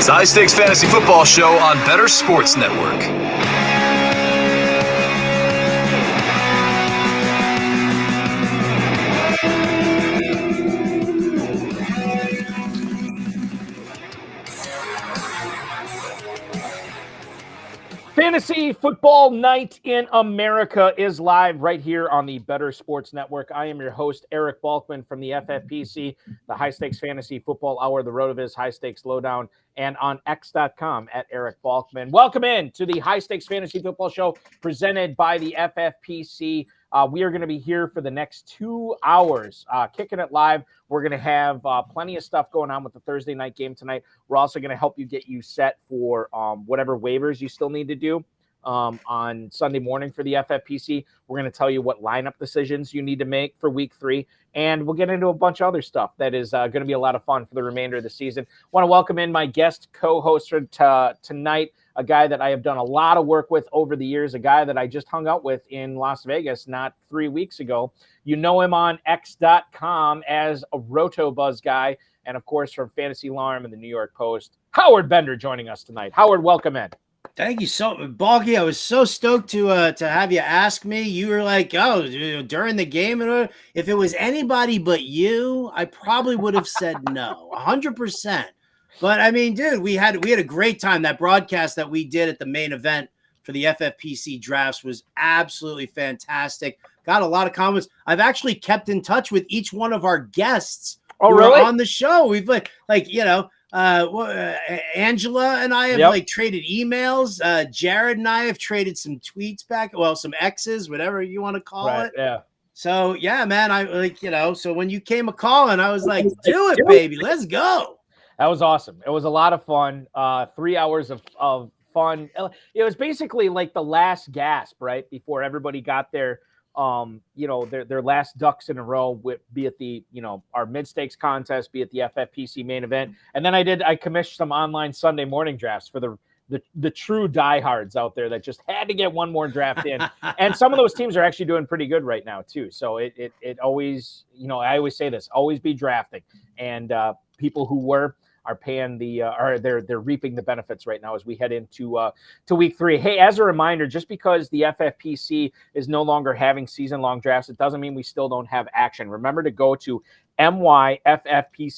It's the High Stakes Fantasy Football Show on Bettor Sports Network. Fantasy Football Night in America is live right here on the Bettor Sports Network. I am your host, Eric Balkman from the FFPC, the High Stakes Fantasy Football Hour, the RotoViz High Stakes Lowdown, and on X.com at Eric Balkman. Welcome in to the High Stakes Fantasy Football Show presented by the FFPC. We are going to be here for the next 2 hours, kicking it live. We're going to have plenty of stuff going on with the Thursday night game tonight. We're also going to help you get you set for whatever waivers you still need to do on Sunday morning for the FFPC. We're going to tell you what lineup decisions you need to make for week 3. And we'll get into a bunch of other stuff that is going to be a lot of fun for the remainder of the season. I want to welcome in my guest co-host for tonight, a guy that I have done a lot of work with over the years, a guy that I just hung out with in Las Vegas not 3 weeks ago. You know him on X.com as a RotoBuzz guy, and of course from Fantasy Alarm and the New York Post. Howard Bender joining us tonight. Howard, welcome in. Thank you so much, Balky. I was so stoked to have you ask me. You were like, oh, during the game, and if it was anybody but you, I probably would have said no, 100%. But I mean, dude, we had a great time. That broadcast that we did at the main event for the FFPC drafts was absolutely fantastic. Got a lot of comments. I've actually kept in touch with each one of our guests who are on the show. We've Angela and I have traded emails. Jared and I have traded some tweets back. Well, some X's, whatever you want to call it. Yeah. So yeah, man, so when you came a calling, I was like, do it, baby. Let's go. That was awesome. It was a lot of fun. 3 hours of fun. It was basically like the last gasp, right? Before everybody got their last ducks in a row, be it the, our mid-stakes contest, be it the FFPC main event. And then I commissioned some online Sunday morning drafts for the true diehards out there that just had to get one more draft in. And some of those teams are actually doing pretty good right now too. So it always, I always say this, always be drafting. And people who are paying they're reaping the benefits right now as we head into to week 3. Hey, as a reminder, just because the FFPC is no longer having season-long drafts, it doesn't mean we still don't have action. Remember to go to myffpc.com,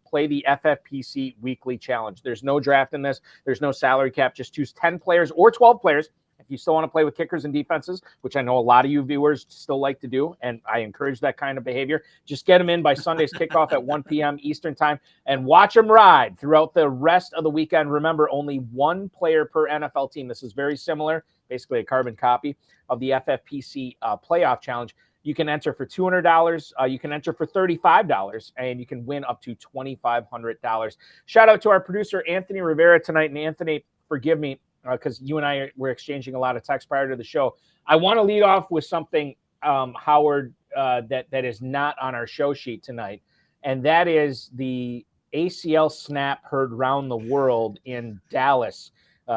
play the FFPC weekly challenge. There's no draft in this. There's no salary cap. Just choose 10 players or 12 players. If you still want to play with kickers and defenses, which I know a lot of you viewers still like to do, and I encourage that kind of behavior, just get them in by Sunday's kickoff at 1 p.m. Eastern time and watch them ride throughout the rest of the weekend. Remember, only one player per NFL team. This is very similar, basically a carbon copy of the FFPC playoff challenge. You can enter for $200. You can enter for $35, and you can win up to $2,500. Shout out to our producer, Anthony Rivera, tonight. And Anthony, forgive me, because you and I were exchanging a lot of text prior to the show. I want to lead off with something, Howard, that is not on our show sheet tonight, and that is the ACL snap heard around the world in Dallas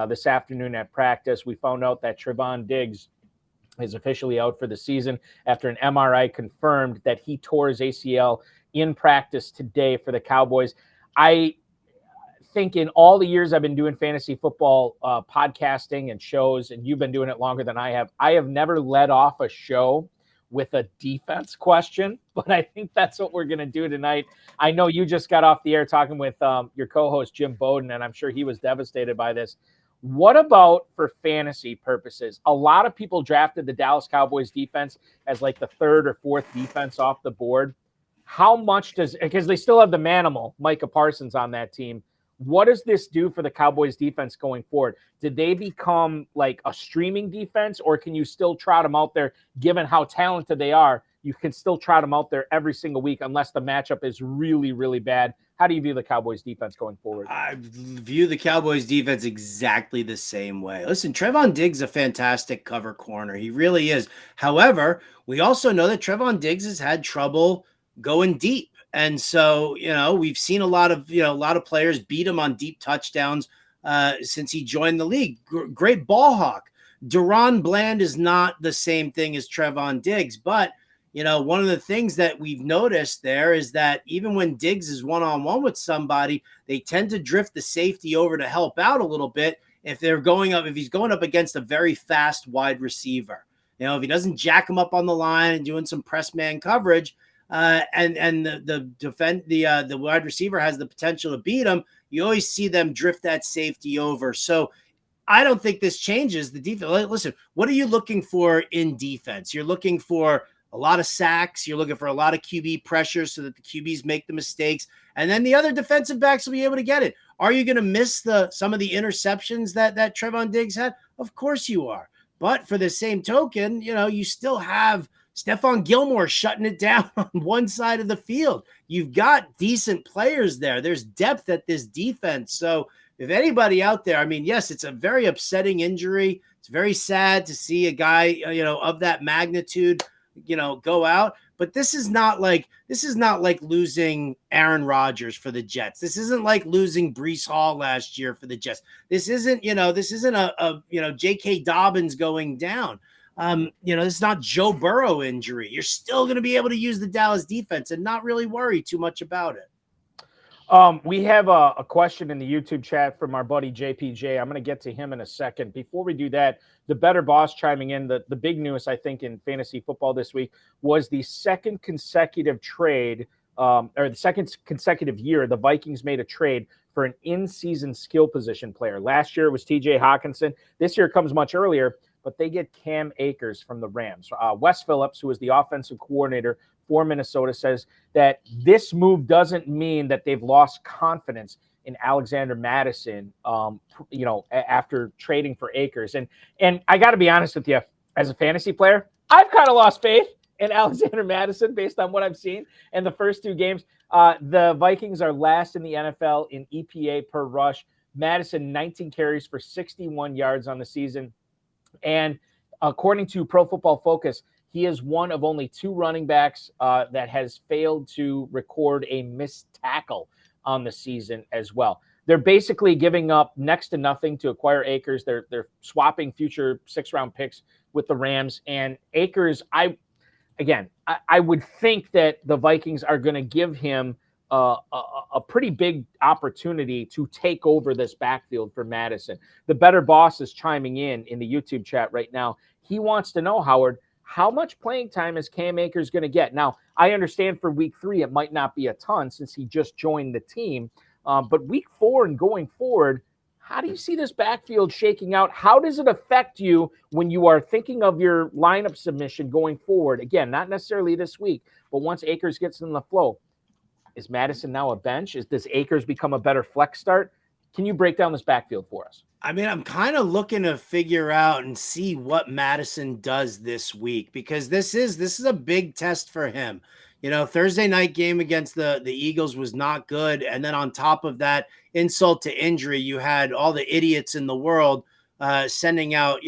this afternoon at practice. We found out that Trevon Diggs is officially out for the season after an MRI confirmed that he tore his ACL in practice today for the Cowboys. I think in all the years I've been doing fantasy football podcasting and shows, and you've been doing it longer than I have never led off a show with a defense question, but I think that's what we're going to do tonight. I know you just got off the air talking with your co-host, Jim Bowden, and I'm sure he was devastated by this. What about for fantasy purposes? A lot of people drafted the Dallas Cowboys defense as like the third or fourth defense off the board. How much because they still have the manimal, Micah Parsons, on that team. What does this do for the Cowboys defense going forward? Did they become like a streaming defense, or can you still trot them out there given how talented they are? You can still trot them out there every single week unless the matchup is really, really bad. How do you view the Cowboys defense going forward? I view the Cowboys defense exactly the same way. Listen, Trevon Diggs is a fantastic cover corner. He really is. However, we also know that Trevon Diggs has had trouble going deep. And so, we've seen a lot of players beat him on deep touchdowns since he joined the league. Great ball hawk. Deron Bland is not the same thing as Trevon Diggs, but one of the things that we've noticed there is that even when Diggs is one-on-one with somebody, they tend to drift the safety over to help out a little bit if he's going up against a very fast wide receiver. If he doesn't jack him up on the line and doing some press man coverage, and the wide receiver has the potential to beat him, you always see them drift that safety over. So I don't think this changes the defense. Listen, what are you looking for in defense? You're looking for a lot of sacks. You're looking for a lot of QB pressure so that the QBs make the mistakes, and then the other defensive backs will be able to get it. Are you going to miss some of the interceptions that Trevon Diggs had? Of course you are. But for the same token, you still have Stephon Gilmore shutting it down on one side of the field. You've got decent players there. There's depth at this defense. So if anybody out there, yes, it's a very upsetting injury. It's very sad to see a guy, of that magnitude, go out. But this is not like losing Aaron Rodgers for the Jets. This isn't like losing Breece Hall last year for the Jets. This isn't a J.K. Dobbins going down. This is not Joe Burrow injury. You're still going to be able to use the Dallas defense and not really worry too much about it. We have a question in the YouTube chat from our buddy JPJ. I'm going to get to him in a second. Before we do that, the Bettor boss chiming in. The big news, I think, in fantasy football this week was the second consecutive trade, or the second consecutive year, the Vikings made a trade for an in-season skill position player. Last year it was TJ Hawkinson. This year it comes much earlier, but they get Cam Akers from the Rams. Wes Phillips, who is the offensive coordinator for Minnesota, says that this move doesn't mean that they've lost confidence in Alexander Mattison, after trading for Akers. And I got to be honest with you, as a fantasy player, I've kind of lost faith in Alexander Mattison based on what I've seen in the first two games. The Vikings are last in the NFL in EPA per rush. Mattison, 19 carries for 61 yards on the season. And according to Pro Football Focus, he is one of only two running backs that has failed to record a missed tackle on the season as well. They're basically giving up next to nothing to acquire Akers. They're swapping future 6-round picks with the Rams. And Akers, I would think that the Vikings are going to give him a pretty big opportunity to take over this backfield for Mattison. The Bettor boss is chiming in the YouTube chat right now. He wants to know, Howard, how much playing time is Cam Akers going to get? Now, I understand for week 3, it might not be a ton since he just joined the team. But week 4 and going forward, how do you see this backfield shaking out? How does it affect you when you are thinking of your lineup submission going forward? Again, not necessarily this week, but once Akers gets in the flow, is Mattison now a bench? Does Akers become a better flex start? Can you break down this backfield for us? I'm kind of looking to figure out and see what Mattison does this week, because this is a big test for him. Thursday night game against the Eagles was not good. And then on top of that, insult to injury, you had all the idiots in the world sending out,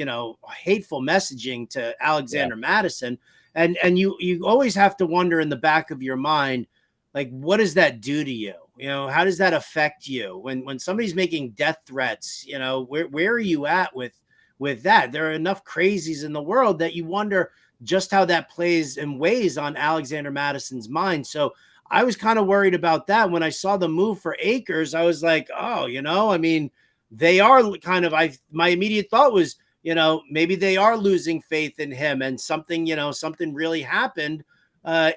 hateful messaging to Alexander Mattison. And you always have to wonder in the back of your mind, like, what does that do to you? How does that affect you when somebody's making death threats? Where are you at with that? There are enough crazies in the world that you wonder just how that plays and weighs on Alexander Mattison's mind. So I was kind of worried about that. When I saw the move for Akers, I was like, they are my immediate thought was, maybe they are losing faith in him, and something really happened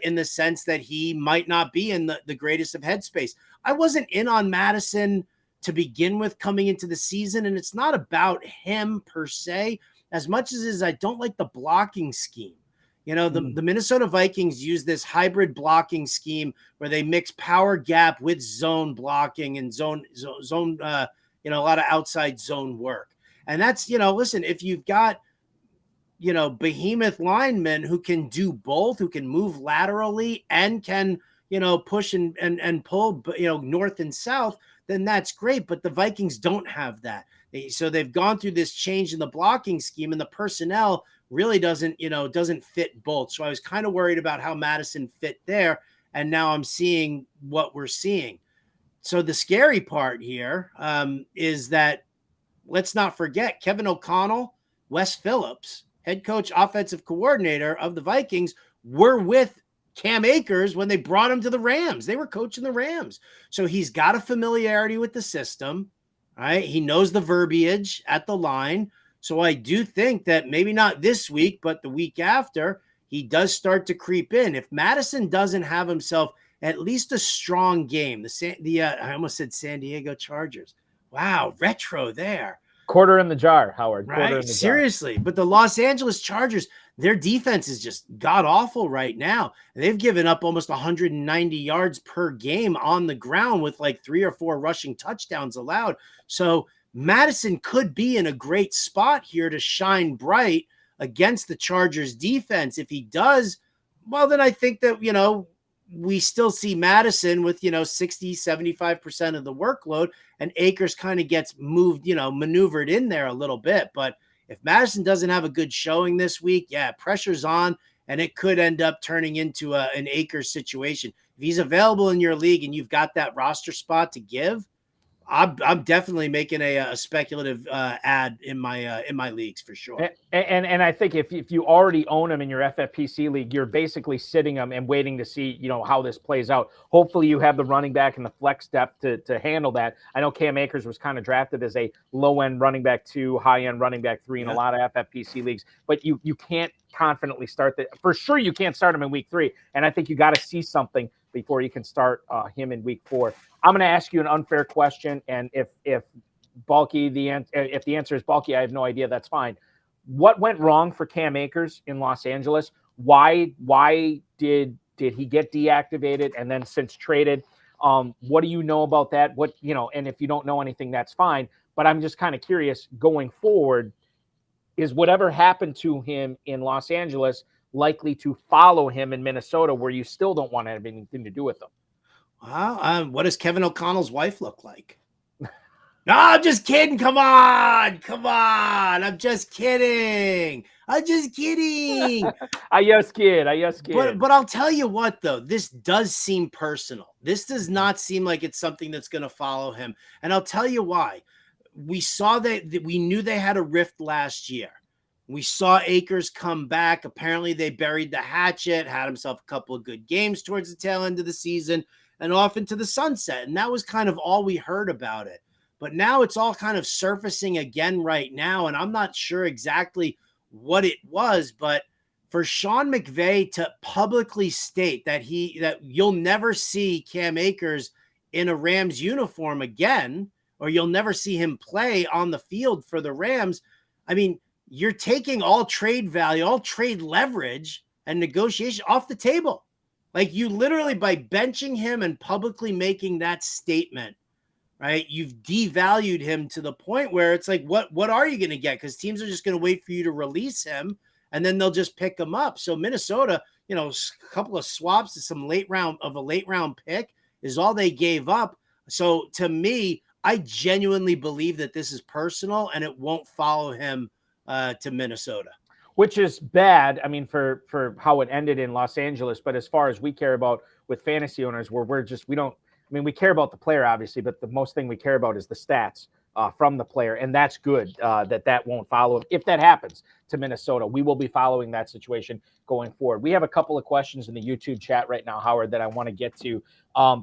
in the sense that he might not be in the greatest of headspace. I wasn't in on Mattison to begin with coming into the season, and it's not about him per se, as much as I don't like the blocking scheme. The Minnesota Vikings use this hybrid blocking scheme where they mix power gap with zone blocking and zone, a lot of outside zone work. And that's, listen, if you've got, behemoth linemen who can do both, who can move laterally and can, push and pull, north and south, then that's great. But the Vikings don't have that. So they've gone through this change in the blocking scheme, and the personnel really doesn't fit both. So I was kind of worried about how Mattison fit there. And now I'm seeing what we're seeing. So the scary part here is that, let's not forget, Kevin O'Connell, Wes Phillips, head coach, offensive coordinator of the Vikings, were with Cam Akers when they brought him to the Rams. They were coaching the Rams. So he's got a familiarity with the system, right? He knows the verbiage at the line. So I do think that maybe not this week, but the week after, he does start to creep in. If Madison doesn't have himself at least a strong game, I almost said San Diego Chargers. Wow, retro there. Quarter in the jar, Howard. Right? Quarter in the Seriously. jar. But the Los Angeles Chargers, their defense is just god-awful right now. They've given up almost 190 yards per game on the ground with like 3 or 4 rushing touchdowns allowed. So Madison could be in a great spot here to shine bright against the Chargers defense. If he does, well, then I think that, we still see Madison with, 60, 75% of the workload, and Akers kind of gets moved, maneuvered in there a little bit. But if Madison doesn't have a good showing this week, pressure's on, and it could end up turning into an Akers situation. If he's available in your league and you've got that roster spot to give, I'm definitely making a speculative ad in my leagues for sure. And I think if you already own him in your FFPC league, you're basically sitting him and waiting to see how this plays out. Hopefully you have the running back and the flex depth to handle that. I know Cam Akers was kind of drafted as a low end running back 2, high end running back 3 in a lot of FFPC leagues, but you can't confidently start that. For sure, you can't start him in week 3, and I think you got to see something before you can start him in week 4. I'm going to ask you an unfair question, and if the answer is bulky, I have no idea. That's fine. What went wrong for Cam Akers in Los Angeles? Why did he get deactivated and then since traded? What do you know about that? And if you don't know anything, that's fine. But I'm just kind of curious going forward, is whatever happened to him in Los Angeles likely to follow him in Minnesota, where you still don't want to have anything to do with him? Well, what does Kevin O'Connell's wife look like? No, I'm just kidding. Come on. I'm just kidding. I just kid. But I'll tell you what, though, this does seem personal. This does not seem like it's something that's going to follow him. And I'll tell you why. We saw that we knew they had a rift last year. We saw Akers come back. Apparently they buried the hatchet, had himself a couple of good games towards the tail end of the season and off into the sunset. And that was kind of all we heard about it. But now it's all kind of surfacing again right now. And I'm not sure exactly what it was, but for Sean McVay to publicly state that you'll never see Cam Akers in a Rams uniform again, or you'll never see him play on the field for the Rams. I mean, you're taking all trade value, all trade leverage and negotiation off the table. Like, you literally, by benching him and publicly making that statement, right, you've devalued him to the point where it's like, what are you going to get? Because teams are just going to wait for you to release him, and then they'll just pick him up. So Minnesota, a couple of swaps to a late round pick is all they gave up. So to me, I genuinely believe that this is personal and it won't follow him to Minnesota. Which is bad, I mean, for how it ended in Los Angeles. But as far as we care about with fantasy owners, we care about the player, obviously, but the most thing we care about is the stats from the player. And that's good that won't follow him. If that happens to Minnesota, we will be following that situation going forward. We have a couple of questions in the YouTube chat right now, Howard, that I want to get to.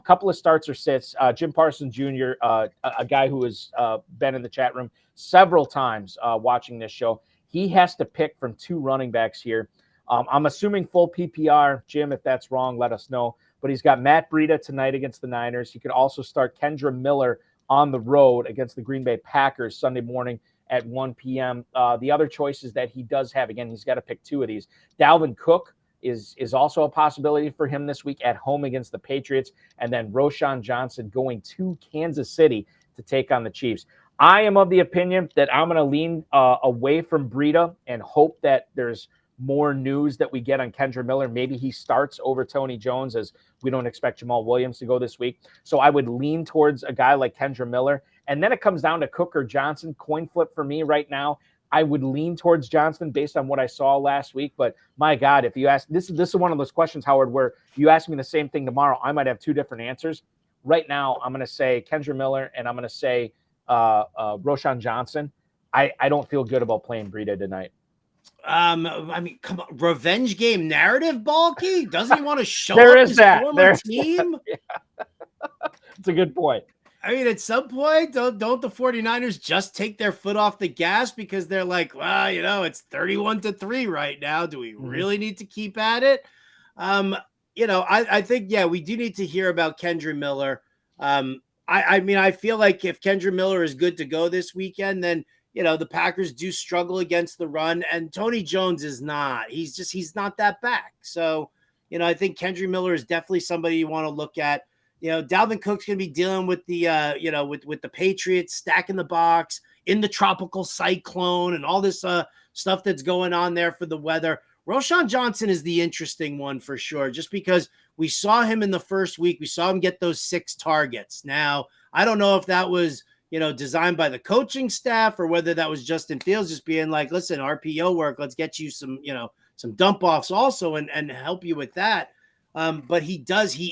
Couple of starts or sits. Jim Parsons Jr., a guy who has been in the chat room several times watching this show. He has to pick from 2 running backs here. I'm assuming full PPR. Jim, if that's wrong, let us know. But he's got Matt Breida tonight against the Niners. He could also start Kendra Miller on the road against the Green Bay Packers Sunday morning at 1 p.m. The other choices that he does have, again, he's got to pick 2 of these. Dalvin Cook is also a possibility for him this week at home against the Patriots. And then Roschon Johnson going to Kansas City to take on the Chiefs. I am of the opinion that I'm going to lean away from Breida and hope that there's more news that we get on Kendra Miller. Maybe he starts over Tony Jones, as we don't expect Jamal Williams to go this week. So I would lean towards a guy like Kendra Miller. And then it comes down to Cook or Johnson. Coin flip for me right now. I would lean towards Johnson based on what I saw last week. But my God, if you ask, this is one of those questions, Howard, where you ask me the same thing tomorrow, I might have 2 different answers. Right now, I'm going to say Kendra Miller, and I'm going to say Roschon Johnson. I don't feel good about playing Breida tonight. I mean, come on, revenge game narrative, Balky? Doesn't he want to show There up is his that. former team? It's a good point. I mean, at some point, don't the 49ers just take their foot off the gas because they're like, well, it's 31-3 right now. Do we really need to keep at it? I think, yeah, we do need to hear about Kendra Miller. I mean, I feel like if Kendra Miller is good to go this weekend, then, the Packers do struggle against the run, and Tony Jones is not. He's not that back. So, I think Kendra Miller is definitely somebody you want to look at. Dalvin Cook's going to be dealing with the, with the Patriots stacking the box in the tropical cyclone and all this stuff that's going on there for the weather. Roschon Johnson is the interesting one for sure, just because we saw him in the first week. We saw him get those 6 targets. Now, I don't know if that was, designed by the coaching staff or whether that was Justin Fields just being like, listen, RPO work, let's get you some, some dump offs also and help you with that. But he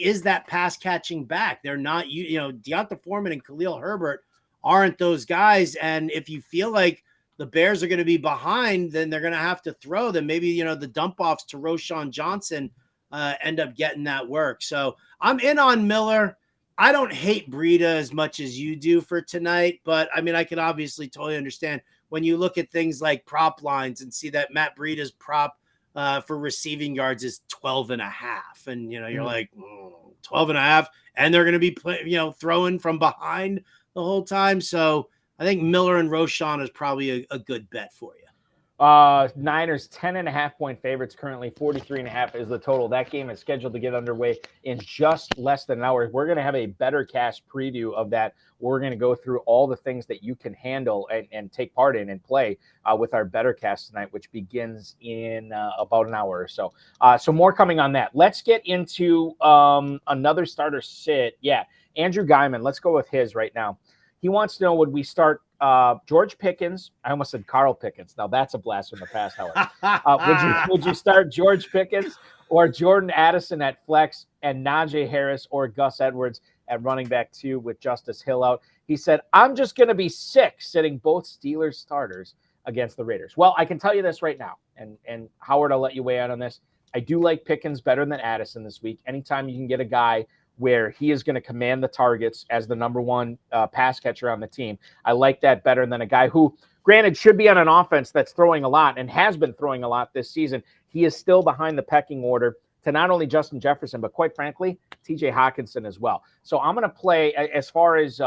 is that pass catching back. They're not, Deonta Foreman and Khalil Herbert aren't those guys. And if you feel like the Bears are going to be behind, then they're going to have to throw them. Maybe, the dump offs to Roschon Johnson end up getting that work. So I'm in on Miller. I don't hate Breida as much as you do for tonight, but I mean, I can obviously totally understand when you look at things like prop lines and see that Matt Breida's prop for receiving yards is 12.5. And, you're like 12.5 and they're going to be, throwing from behind the whole time. So I think Miller and Roschon is probably a good bet for you. Niners 10.5-point favorites currently. 43.5 is the total. That game is scheduled to get underway in just less than an hour. We're going to have a BettorCast preview of that. We're going to go through all the things that you can handle and take part in and play with our BettorCast tonight, which begins in about an hour or so. So more coming on that. Let's get into another starter sit. Yeah, Andrew Guyman. Let's go with his right now. He wants to know, would we start George Pickens? I almost said Carl Pickens. Now that's a blast from the past, Howard. Would you start George Pickens or Jordan Addison at flex and Najee Harris or Gus Edwards at running back 2 with Justice Hill out? He said, I'm just going to be sick sitting both Steelers starters against the Raiders. Well, I can tell you this right now, and Howard, I'll let you weigh in on this. I do like Pickens better than Addison this week. Anytime you can get a guy where he is going to command the targets as the number 1 pass catcher on the team, I like that better than a guy who, granted, should be on an offense that's throwing a lot and has been throwing a lot this season. He is still behind the pecking order to not only Justin Jefferson, but quite frankly, TJ Hawkinson as well. So I'm going to play, as far as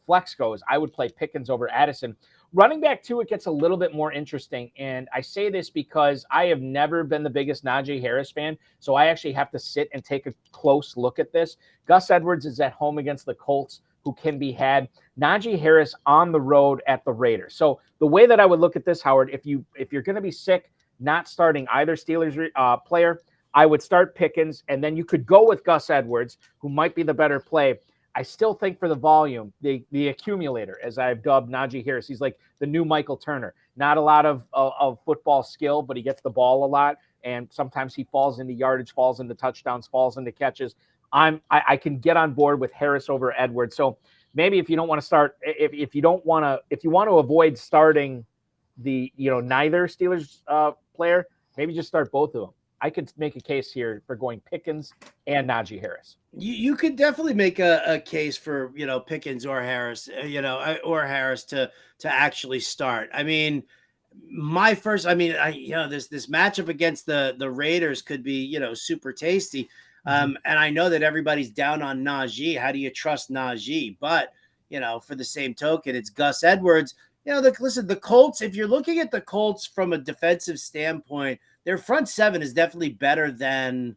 flex goes, I would play Pickens over Addison. Running back 2, it gets a little bit more interesting. And I say this because I have never been the biggest Najee Harris fan. So I actually have to sit and take a close look at this. Gus Edwards is at home against the Colts, who can be had. Najee Harris on the road at the Raiders. So the way that I would look at this, Howard, if you're going to be sick, not starting either Steelers player, I would start Pickens. And then you could go with Gus Edwards, who might be the better play. I still think for the volume, the accumulator, as I've dubbed Najee Harris, he's like the new Michael Turner. Not a lot of football skill, but he gets the ball a lot, and sometimes he falls into yardage, falls into touchdowns, falls into catches. I can get on board with Harris over Edwards. So maybe if you don't want to start, if you want to avoid starting the neither Steelers player, maybe just start both of them. I could make a case here for going Pickens and Najee Harris. You could definitely make a case for, Pickens or Harris, or Harris to actually start. I mean, this matchup against the Raiders could be, super tasty. And I know that everybody's down on Najee. How do you trust Najee? But, for the same token, it's Gus Edwards. Listen, the Colts, if you're looking at the Colts from a defensive standpoint, their front 7 is definitely better than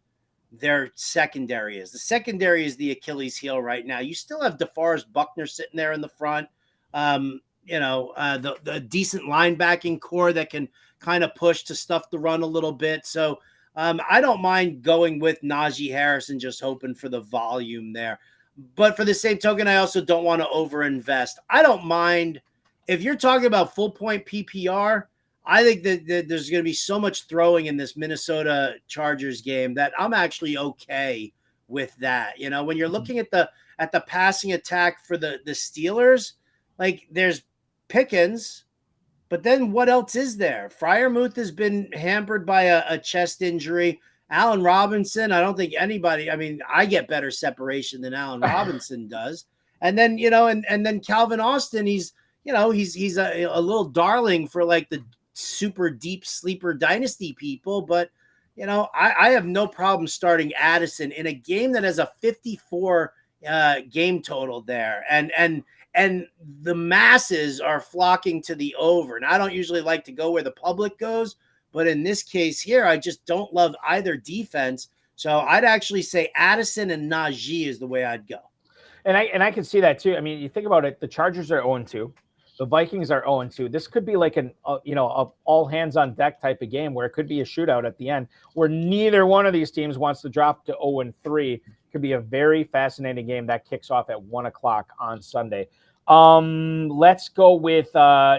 their secondary is. The secondary is the Achilles heel right now. You still have DeForest Buckner sitting there in the front. The decent linebacking core that can kind of push to stuff the run a little bit. So I don't mind going with Najee Harris and just hoping for the volume there. But for the same token, I also don't want to overinvest. I don't mind if you're talking about full point PPR. I think that there's going to be so much throwing in this Minnesota Chargers game that I'm actually okay with that. When you're looking at the passing attack for the Steelers, like there's Pickens, But then what else is there? Freiermuth has been hampered by a chest injury. Allen Robinson, I don't think anybody, I mean, I get better separation than Allen Robinson does. And then, and then Calvin Austin, he's a little darling for like the super deep sleeper dynasty people. But, I have no problem starting Addison in a game that has a 54 game total there. And the masses are flocking to the over. And I don't usually like to go where the public goes, but in this case here, I just don't love either defense. So I'd actually say Addison and Najee is the way I'd go. And I can see that too. I mean, you think about it, the Chargers are 0-2. The Vikings are 0-2. This could be like an all hands on deck type of game where it could be a shootout at the end where neither one of these teams wants to drop to 0-3. Could be a very fascinating game that kicks off at 1:00 on Sunday. Let's go with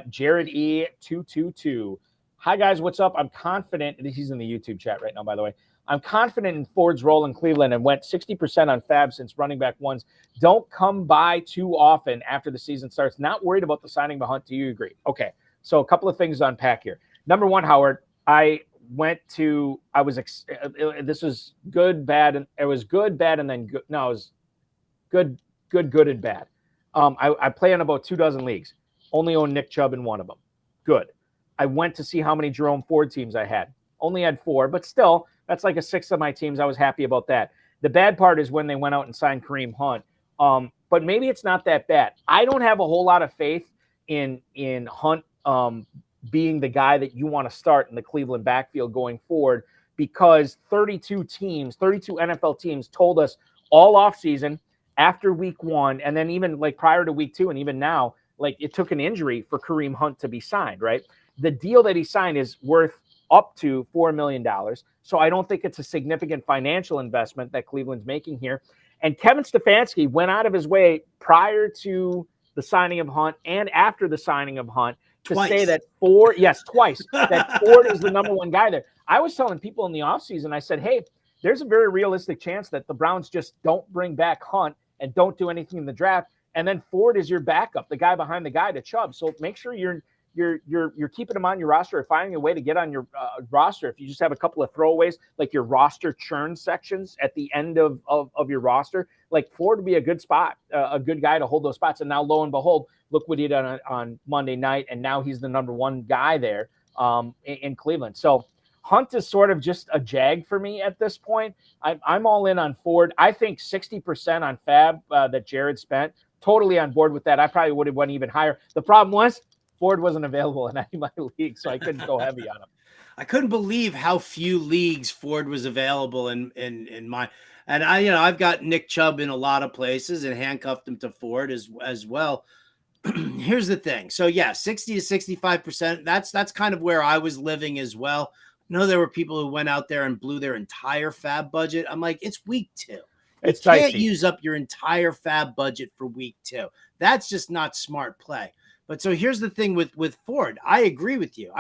Jared E 222. Hi guys, what's up? I'm confident. He's in the YouTube chat right now, by the way. I'm confident in Ford's role in Cleveland and went 60% on Fab since running back ones don't come by too often after the season starts. Not worried about the signing of Hunt. Do you agree? Okay, so a couple of things to unpack here. Number one, Howard, this was good, bad, and it was good, bad, and then good. No, it was good, and bad. I play in about 24 leagues. Only own Nick Chubb in one of them. Good. I went to see how many Jerome Ford teams I had. Only had 4, but still, that's like a 1/6 of my teams. I was happy about that. The bad part is when they went out and signed Kareem Hunt. But maybe it's not that bad. I don't have a whole lot of faith in Hunt being the guy that you want to start in the Cleveland backfield going forward because 32 NFL teams told us all offseason after week 1, and then even like prior to week 2, and even now, like it took an injury for Kareem Hunt to be signed, right? The deal that he signed is worth up to $4 million. So I don't think it's a significant financial investment that Cleveland's making here. And Kevin Stefanski went out of his way prior to the signing of Hunt and after the signing of Hunt to say that Ford, twice, that Ford is the number one guy there. I was telling people in the offseason, I said, hey, there's a very realistic chance that the Browns just don't bring back Hunt and don't do anything in the draft. And then Ford is your backup, the guy behind the guy to Chubb. So make sure you're keeping him on your roster or finding a way to get on your roster. If you just have a couple of throwaways, like your roster churn sections at the end of your roster, like Ford would be a good spot, a good guy to hold those spots. And now, lo and behold, look what he did on Monday night. And now he's the number one guy there in Cleveland. So Hunt is sort of just a jag for me at this point. I'm all in on Ford. I think 60% on Fab that Jared spent. Totally on board with that. I probably would have went even higher. The problem was Ford wasn't available in any of my leagues, so I couldn't go heavy on him. I couldn't believe how few leagues Ford was available in my. And I've got Nick Chubb in a lot of places and handcuffed him to Ford as well. Here's the thing. So 60 to 65%. That's kind of where I was living as well. I know there were people who went out there and blew their entire Fab budget. I'm like, it's week 2. You can't use up your entire Fab budget for week 2. That's just not smart play. But so here's the thing with Ford. I agree with you.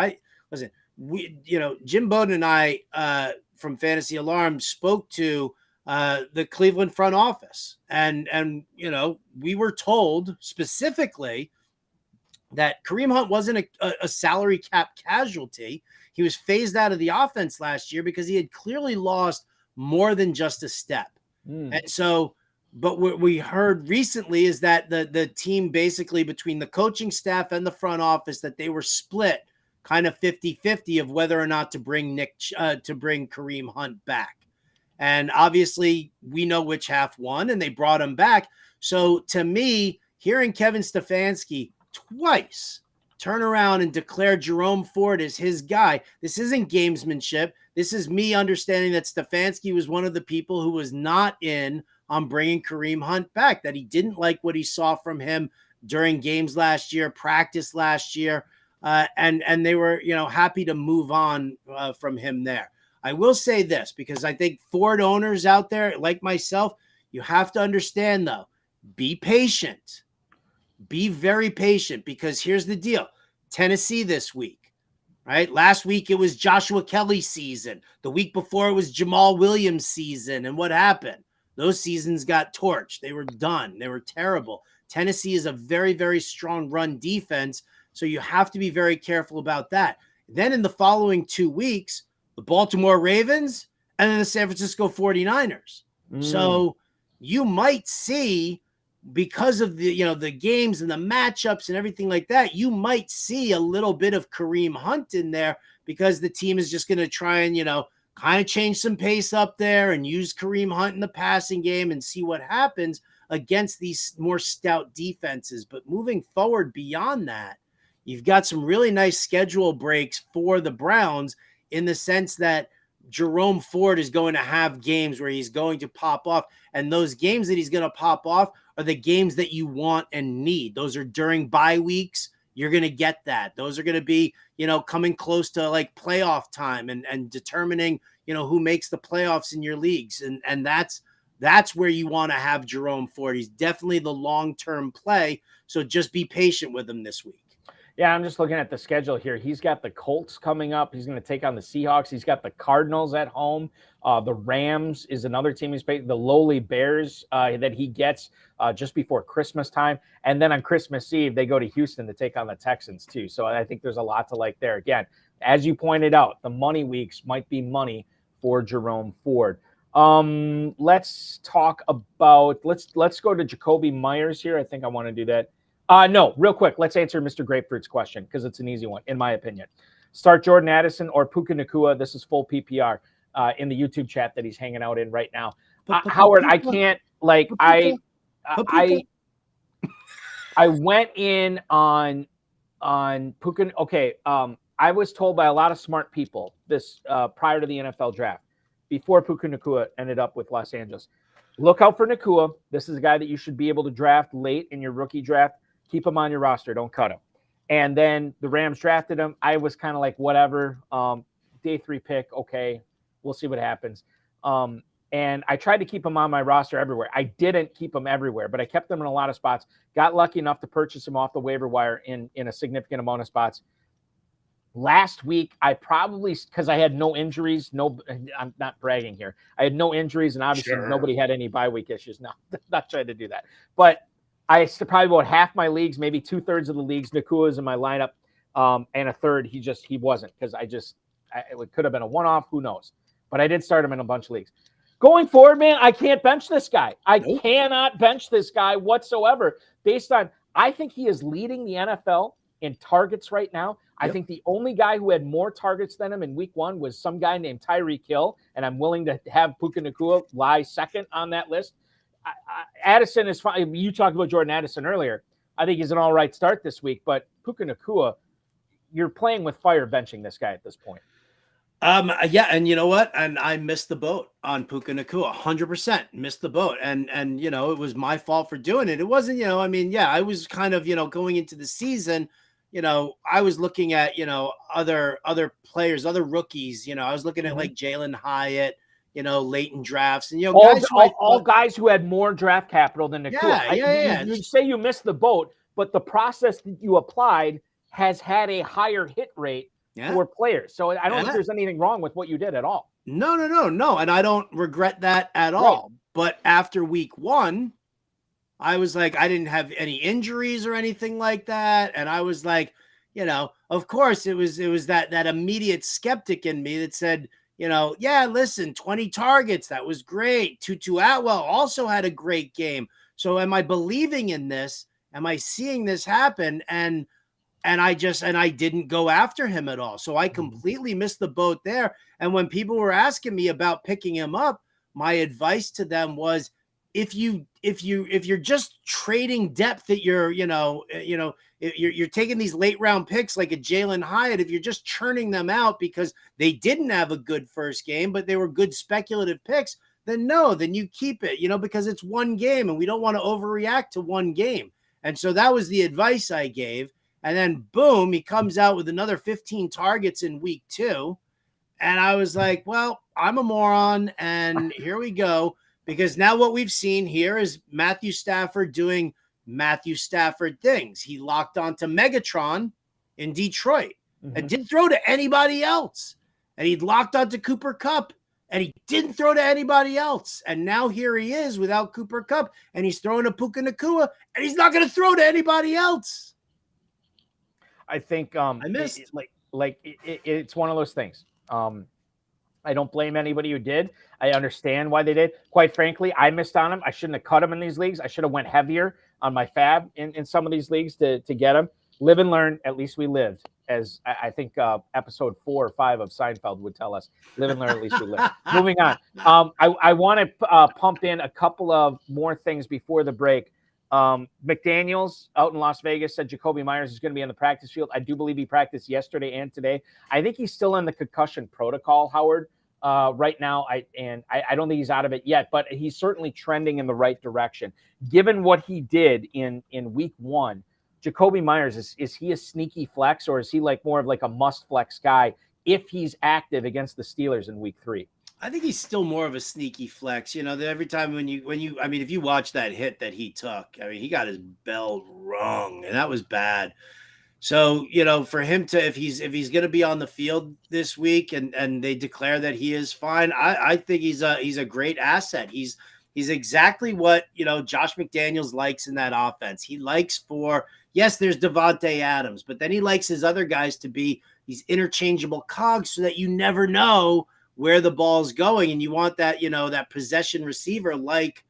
Jim Bowden and I from Fantasy Alarm spoke to the Cleveland front office, and we were told specifically that Kareem Hunt wasn't a salary cap casualty. He was phased out of the offense last year because he had clearly lost more than just a step. And so, but what we heard recently is that the team basically between the coaching staff and the front office, that they were split kind of 50-50 of whether or not to bring Kareem Hunt back. And obviously we know which half won and they brought him back. So to me, hearing Kevin Stefanski twice turn around and declare Jerome Ford as his guy, this isn't gamesmanship. This is me understanding that Stefanski was one of the people who was not in on bringing Kareem Hunt back, that he didn't like what he saw from him during games last year, practice last year, and they were, happy to move on from him there. I will say this, because I think Ford owners out there like myself, you have to understand, though, be patient. Be very patient, because here's the deal. Tennessee this week. Right? Last week, it was Joshua Kelly's season. The week before, it was Jamal Williams' season. And what happened? Those seasons got torched. They were done. They were terrible. Tennessee is a very, very strong run defense. So you have to be very careful about that. Then in the following 2 weeks, the Baltimore Ravens and then the San Francisco 49ers. So you might see, because of the games and the matchups and everything like that, you might see a little bit of Kareem Hunt in there because the team is just going to try and, kind of change some pace up there and use Kareem Hunt in the passing game and see what happens against these more stout defenses. But moving forward beyond that, you've got some really nice schedule breaks for the Browns in the sense that Jerome Ford is going to have games where he's going to pop off. And those games that he's going to pop off are the games that you want and need. Those are during bye weeks. You're going to get that. Those are going to be, coming close to like playoff time and determining, who makes the playoffs in your leagues. And that's where you want to have Jerome Ford. He's definitely the long-term play. So just be patient with him this week. Yeah, I'm just looking at the schedule here. He's got the Colts coming up. He's going to take on the Seahawks. He's got the Cardinals at home. The Rams is another team he's playing. The lowly Bears that he gets just before Christmas time. And then on Christmas Eve, they go to Houston to take on the Texans too. So I think there's a lot to like there. Again, as you pointed out, the money weeks might be money for Jerome Ford. Let's talk about, let's go to Jacoby Myers here. I think I want to do that. No, real quick. Let's answer Mr. Grapefruit's question because it's an easy one, in my opinion. Start Jordan Addison or Puka Nacua. This is full PPR in the YouTube chat that he's hanging out in right now. Howard, I can't, I went in on Puka. Okay, I was told by a lot of smart people this prior to the NFL draft, before Puka Nacua ended up with Los Angeles. Look out for Nacua. This is a guy that you should be able to draft late in your rookie draft. Keep him on your roster. Don't cut him. And then the Rams drafted him. I was kind of like, whatever. Day 3 pick. Okay. We'll see what happens. And I tried to keep him on my roster everywhere. I didn't keep him everywhere, but I kept him in a lot of spots. Got lucky enough to purchase him off the waiver wire in a significant amount of spots. Last week, I probably, because I had no injuries, I'm not bragging here. I had no injuries, and obviously nobody had any bye week issues. No, not trying to do that. But I probably about half my leagues, maybe 2/3 of the leagues, Nacua is in my lineup, and a third, he wasn't, because it could have been a one-off, who knows. But I did start him in a bunch of leagues. Going forward, man, I can't bench this guy. I cannot bench this guy whatsoever based on, I think he is leading the NFL in targets right now. I think the only guy who had more targets than him in week 1 was some guy named Tyreek Hill, and I'm willing to have Puka Nacua lie second on that list. Addison is fine. You talked about Jordan Addison earlier. I think he's an all right start this week, but Puka Nacua, you're playing with fire benching this guy at this point. Yeah, and you know what? And I missed the boat on Puka Nacua, 100% missed the boat. And it was my fault for doing it. It wasn't, I was kind of, going into the season, I was looking at, other players, other rookies, I was looking at like Jalen Hyatt, late in drafts, and, all guys who had more draft capital than Nacua. You say you missed the boat, but the process that you applied has had a higher hit rate for players. So I don't think there's anything wrong with what you did at all. No. And I don't regret that at all. But after week 1, I was like, I didn't have any injuries or anything like that. And I was like, of course it was that immediate skeptic in me that said, listen, 20 targets. That was great. Tutu Atwell also had a great game. So am I believing in this? Am I seeing this happen? And I didn't go after him at all. So I completely missed the boat there. And when people were asking me about picking him up, my advice to them was, if you're just trading depth that you're taking these late round picks like a Jalen Hyatt, if you're just churning them out because they didn't have a good first game, but they were good speculative picks, then you keep it, because it's one game and we don't want to overreact to one game. And so that was the advice I gave. And then boom, he comes out with another 15 targets in week 2. And I was like, well, I'm a moron. And here we go. Because now what we've seen here is Matthew Stafford doing Matthew Stafford things. He locked onto Megatron in Detroit and didn't throw to anybody else. And he locked onto Cooper Kupp and he didn't throw to anybody else. And now here he is without Cooper Kupp and he's throwing to Puka Nacua and he's not going to throw to anybody else. I think I missed. It's one of those things. I don't blame anybody who did. I understand why they did. Quite frankly, I missed on him. I shouldn't have cut him in these leagues. I should have went heavier on my fab in some of these leagues to get him. Live and learn. At least we lived, as I think episode 4 or 5 of Seinfeld would tell us. Live and learn. At least we lived. Moving on. I want to pump in a couple of more things before the break. McDaniels out in Las Vegas said Jacoby Myers is going to be on the practice field. I do believe he practiced yesterday and today. I think he's still in the concussion protocol, Howard, right now. I don't think he's out of it yet, but he's certainly trending in the right direction. Given what he did in week 1, Jacoby Myers, is he a sneaky flex, or is he like more of like a must flex guy if he's active against the Steelers in week 3? I think he's still more of a sneaky flex. You know, that every time when you, I mean, if you watch that hit that he took, I mean, he got his bell rung, and that was bad. So, you know, for him to, if he's going to be on the field this week and they declare that he is fine, I think he's a great asset. He's exactly what, you know, Josh McDaniels likes in that offense. He likes yes, there's Devontae Adams, but then he likes his other guys to be these interchangeable cogs so that you never know where the ball's going. And you want that, you know, that possession receiver like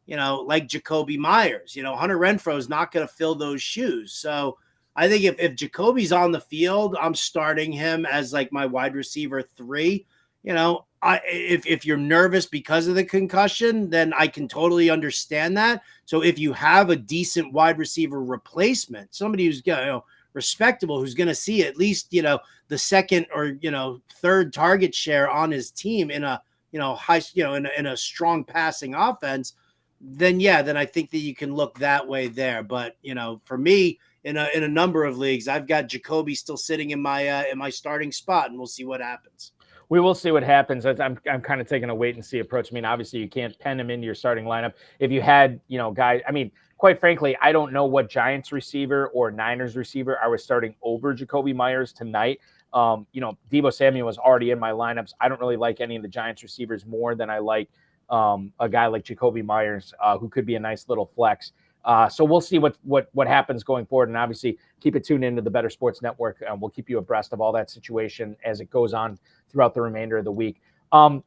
Jacoby Myers. You know, Hunter Renfrow is not going to fill those shoes. So I think if Jacoby's on the field, I'm starting him as like my wide receiver 3. You know, if you're nervous because of the concussion, then I can totally understand that. So if you have a decent wide receiver replacement, somebody who's, you know, respectable, who's going to see at least, you know, the second or, you know, third target share on his team in a, you know, high, you know, in a strong passing offense, then I think that you can look that way there. But, you know, for me, in a number of leagues, I've got Jacoby still sitting in my starting spot, and we'll see what happens. We will see what happens. I'm kind of taking a wait and see approach. I mean, obviously you can't pen him into your starting lineup. If you had, you know, guys, I mean, quite frankly, I don't know what Giants receiver or Niners receiver I was starting over Jacoby Myers tonight. You know, Deebo Samuel was already in my lineups. I don't really like any of the Giants receivers more than I like a guy like Jacoby Myers, who could be a nice little flex. So we'll see what happens going forward, and obviously keep it tuned into the Bettor Sports Network, and we'll keep you abreast of all that situation as it goes on throughout the remainder of the week. Howard,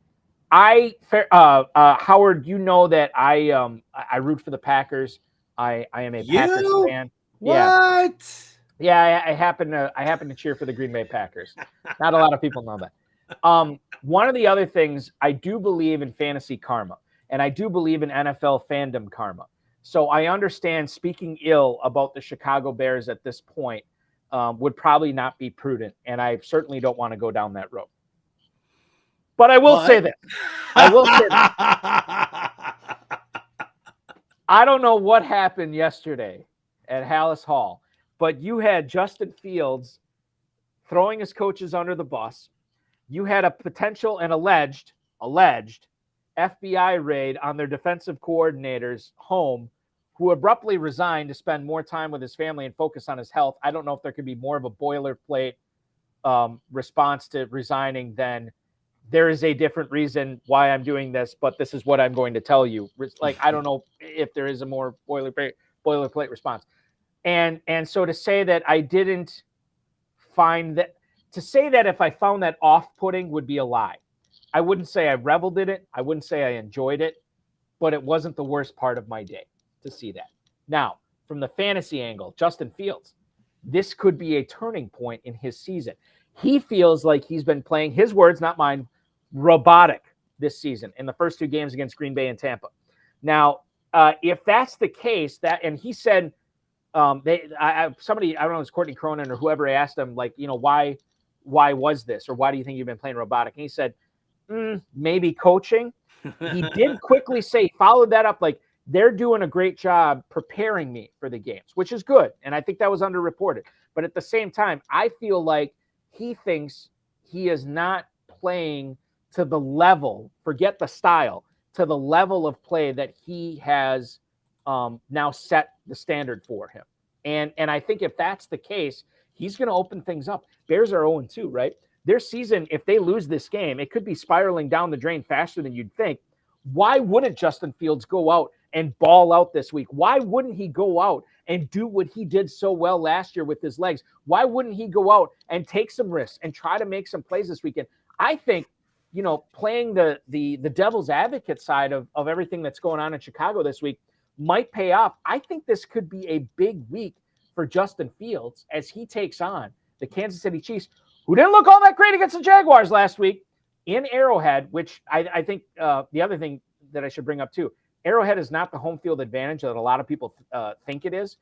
you know that I root for the Packers. I am a Packers fan. What? Yeah, I happen to cheer for the Green Bay Packers. Not a lot of people know that. One of the other things, I do believe in fantasy karma, and I do believe in NFL fandom karma. So I understand speaking ill about the Chicago Bears at this point would probably not be prudent, and I certainly don't want to go down that road. But I will say this. I don't know what happened yesterday at Hallis Hall, but you had Justin Fields throwing his coaches under the bus. You had a potential and alleged FBI raid on their defensive coordinator's home, who abruptly resigned to spend more time with his family and focus on his health. I don't know if there could be more of a boilerplate response to resigning than there is a different reason why I'm doing this, but this is what I'm going to tell you. Like, I don't know if there is a more boilerplate response. And so to say that I didn't find that, to say that if I found that off-putting would be a lie. I wouldn't say I reveled in it. I wouldn't say I enjoyed it, but it wasn't the worst part of my day to see that. Now, from the fantasy angle, Justin Fields, this could be a turning point in his season. He feels like he's been playing, his words, not mine, robotic this season in the first 2 games against Green Bay and Tampa. Now, if that's the case, and he said, somebody, I don't know, it was Courtney Cronin or whoever asked him, like, you know, why was this, or why do you think you've been playing robotic? And he said, maybe coaching. He did quickly say, followed that up, like, they're doing a great job preparing me for the games, which is good. And I think that was underreported. But at the same time, I feel like he thinks he is not playing to the level, forget the style, to the level of play that he has now set the standard for him. And I think if that's the case, he's going to open things up. Bears are 0-2, right? Their season, if they lose this game, it could be spiraling down the drain faster than you'd think. Why wouldn't Justin Fields go out and ball out this week? Why wouldn't he go out and do what he did so well last year with his legs? Why wouldn't he go out and take some risks and try to make some plays this weekend? I think, playing the devil's advocate side of everything that's going on in Chicago this week might pay off. I think this could be a big week for Justin Fields as he takes on the Kansas City Chiefs, who didn't look all that great against the Jaguars last week in Arrowhead, which I think the other thing that I should bring up too, Arrowhead is not the home field advantage that a lot of people think it is.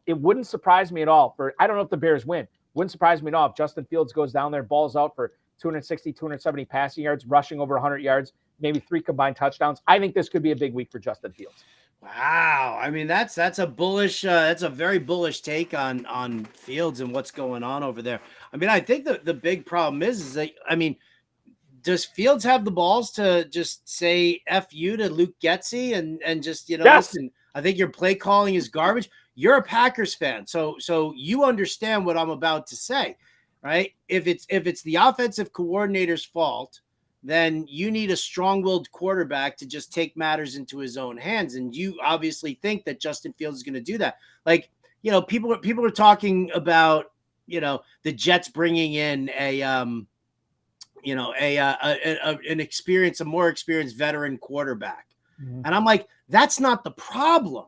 It wouldn't surprise me at all I don't know if the Bears win. Wouldn't surprise me at all if Justin Fields goes down there, balls out for 260, 270 passing yards, rushing over 100 yards, maybe 3 combined touchdowns. I think this could be a big week for Justin Fields. Wow. I mean, that's a bullish, that's a very bullish take on Fields and what's going on over there. I mean, I think the big problem is that, I mean, does Fields have the balls to just say F you to Luke Getsy and just, Yes. Listen, I think your play calling is garbage. You're a Packers fan. So you understand what I'm about to say, right? If it's the offensive coordinator's fault, then you need a strong-willed quarterback to just take matters into his own hands. And you obviously think that Justin Fields is going to do that. Like, people are talking about, the Jets bringing in an more experienced veteran quarterback. Mm-hmm. And I'm like, that's not the problem.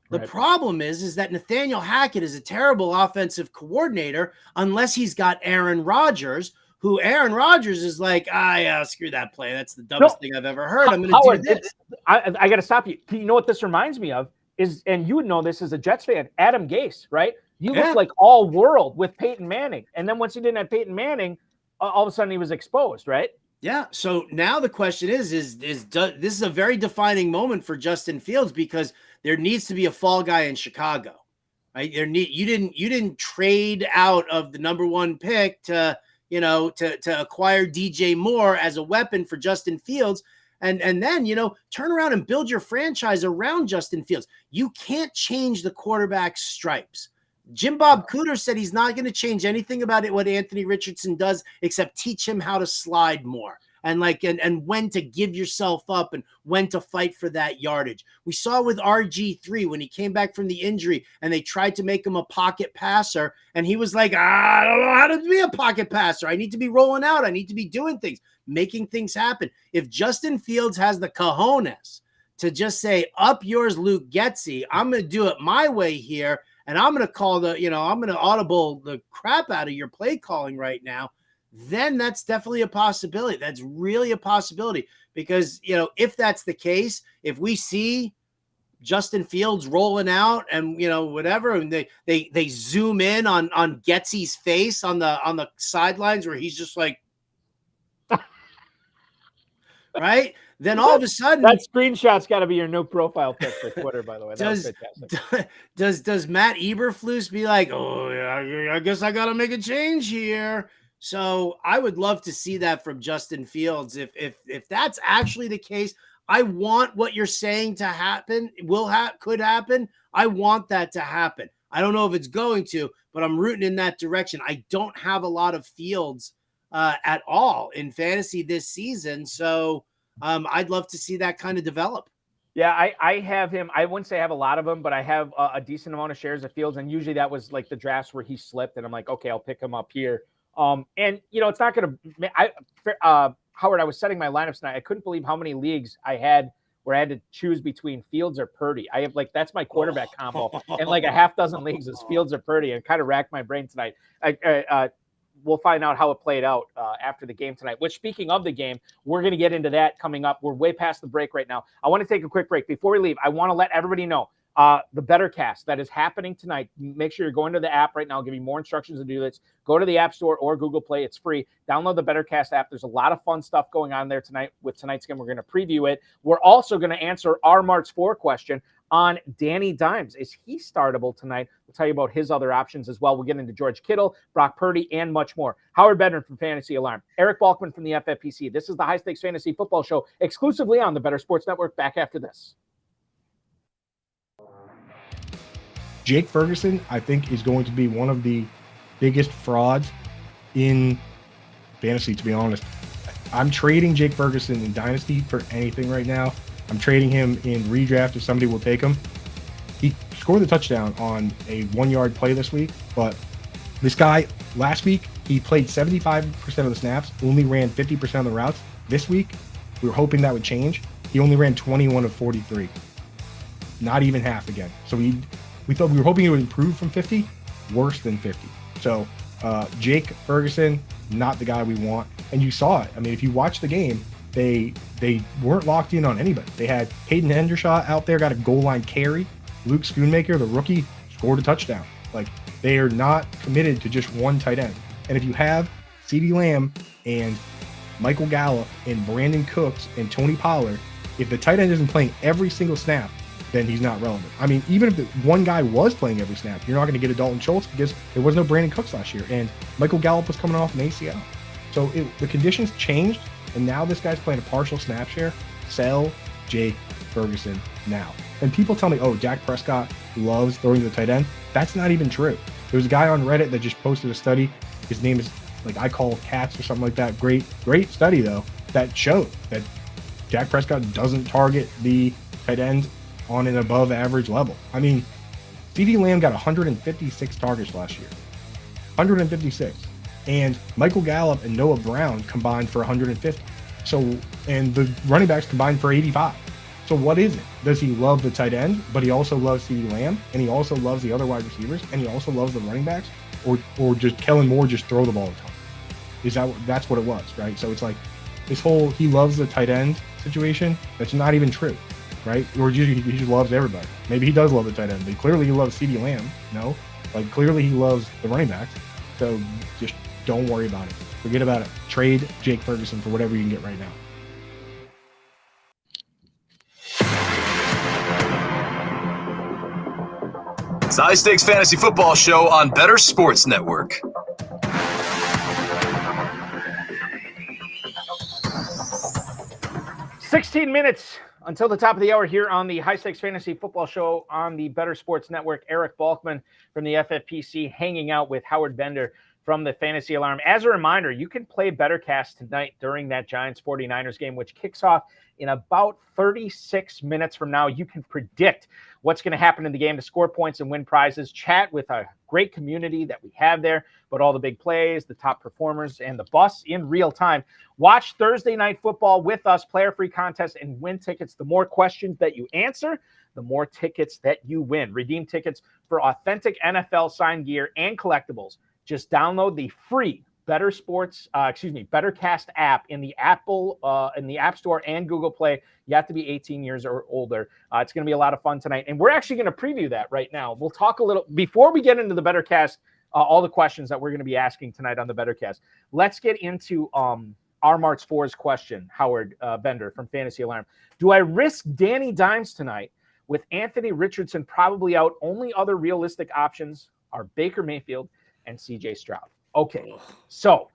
The problem is that Nathaniel Hackett is a terrible offensive coordinator unless he's got Aaron Rodgers, who Aaron Rodgers is like, screw that play. That's the dumbest thing I've ever heard. I'm going to do this. I got to stop you. You know what this reminds me of is, and you would know this as a Jets fan, Adam Gase, right? You looked like all world with Peyton Manning. And then once he didn't have Peyton Manning, all of a sudden he was exposed, right? Yeah. So now the question is this is a very defining moment for Justin Fields because there needs to be a fall guy in Chicago, right? You didn't trade out of the number 1 pick to acquire DJ Moore as a weapon for Justin Fields. And then, turn around and build your franchise around Justin Fields. You can't change the quarterback's stripes. Jim Bob Cooter said he's not going to change anything about it, what Anthony Richardson does, except teach him how to slide more and when to give yourself up and when to fight for that yardage. We saw with RG3 when he came back from the injury and they tried to make him a pocket passer. And he was like, I don't know how to be a pocket passer. I need to be rolling out. I need to be doing things, making things happen. If Justin Fields has the cojones to just say, up yours, Luke Getsy, I'm going to do it my way here. And I'm going to I'm going to audible the crap out of your play calling right now, then that's definitely a possibility. That's really a possibility because, if that's the case, if we see Justin Fields rolling out and, whatever, and they zoom in on Getsy's face on the sidelines where he's just like, right? Then all of a sudden, that screenshot's got to be your new profile pic for Twitter, by the way. Does Matt Eberflus be like, oh yeah, I guess I got to make a change here? So I would love to see that from Justin Fields. If that's actually the case, I want what you're saying to happen. Could happen. I want that to happen. I don't know if it's going to, but I'm rooting in that direction. I don't have a lot of Fields at all in fantasy this season, so. I'd love to see that kind of develop. Yeah, I have him. I wouldn't say I have a lot of them, but I have a decent amount of shares of Fields. And usually that was like the drafts where he slipped. And I'm like, okay, I'll pick him up here. And, it's not going to Howard, I was setting my lineups tonight. I couldn't believe how many leagues I had where I had to choose between Fields or Purdy. I have that's my quarterback combo. And like a half dozen leagues is Fields or Purdy. And kind of racked my brain tonight. We'll find out how it played out after the game tonight, which speaking of the game, we're going to get into that coming up. We're way past the break right now. I want to take a quick break. Before we leave, I want to let everybody know the BettorCast that is happening tonight. Make sure you're going to the app right now. I'll give you more instructions to do this. Go to the App Store or Google Play. It's free. Download the BettorCast app. There's a lot of fun stuff going on there tonight. With tonight's game, we're going to preview it. We're also going to answer our March 4 question on Danny Dimes. Is he startable tonight? We'll tell you about his other options as well. We'll get into George Kittle, Brock Purdy, and much more. Howard Bettor from Fantasy Alarm. Eric Balkman from the FFPC. This is the High Stakes Fantasy Football Show exclusively on the Bettor Sports Network. Back after this. Jake Ferguson, I think, is going to be one of the biggest frauds in fantasy, to be honest. I'm trading Jake Ferguson in Dynasty for anything right now. I'm trading him in redraft if somebody will take him. He scored the touchdown on a 1-yard play this week, but this guy last week, he played 75% of the snaps, only ran 50% of the routes. This week, we were hoping that would change. He only ran 21 of 43. Not even half again. So we were hoping it would improve from 50, worse than 50. So Jake Ferguson, not the guy we want. And you saw it. I mean, if you watch the game, they weren't locked in on anybody. They had Hayden Hendershot out there, got a goal line carry. Luke Schoonmaker, the rookie, scored a touchdown. Like, they are not committed to just one tight end. And if you have CeeDee Lamb and Michael Gallup and Brandon Cooks and Tony Pollard, if the tight end isn't playing every single snap, then he's not relevant. I mean, even if the one guy was playing every snap, you're not going to get a Dalton Schultz because there was no Brandon Cooks last year, and Michael Gallup was coming off an ACL. So the conditions changed, and now this guy's playing a partial snap share. Sell Jake Ferguson now. And people tell me, oh, Dak Prescott loves throwing to the tight end. That's not even true. There was a guy on Reddit that just posted a study. His name is, like, I Call Cats or something like that. Great study, though, that showed that Dak Prescott doesn't target the tight end on an above average level. I mean, CeeDee Lamb got 156 targets last year. 156. And Michael Gallup and Noah Brown combined for 150. So, and the running backs combined for 85. So what is it? Does he love the tight end, but he also loves CeeDee Lamb, and he also loves the other wide receivers, and he also loves the running backs? Or just Kellen Moore just throw the ball a ton? That's what it was, right? So it's like this whole he loves the tight end situation, that's not even true, right? Or he just loves everybody. Maybe he does love the tight end, but clearly he loves CeeDee Lamb. No, like clearly he loves the running backs. So just don't worry about it. Forget about it. Trade Jake Ferguson for whatever you can get right now. It's the High Stakes Fantasy Football Show on Bettor Sports Network. "16 minutes until the top of the hour here on the High Stakes Fantasy Football Show on the Bettor Sports Network. Eric Balkman from the FFPC hanging out with Howard Bender from the Fantasy Alarm. As a reminder, you can play BettorCast tonight during that Giants 49ers game, which kicks off in about 36 minutes from now. You can predict what's going to happen in the game to score points and win prizes, chat with a great community that we have there, but all the big plays, the top performers, and the bus in real time. Watch Thursday Night Football with us, player-free contest, and win tickets. The more questions that you answer, the more tickets that you win. Redeem tickets for authentic NFL signed gear and collectibles. Just download the free BettorCast app in the App Store and Google Play. You have to be 18 years or older. It's going to be a lot of fun tonight, and we're actually going to preview that right now. We'll talk a little before we get into the BettorCast, all the questions that we're going to be asking tonight on the BettorCast. Let's get into Mart's 4's question, Howard Bender from Fantasy Alarm. Do I risk Danny Dimes tonight with Anthony Richardson probably out? Only other realistic options are Baker Mayfield and CJ Stroud. Okay, so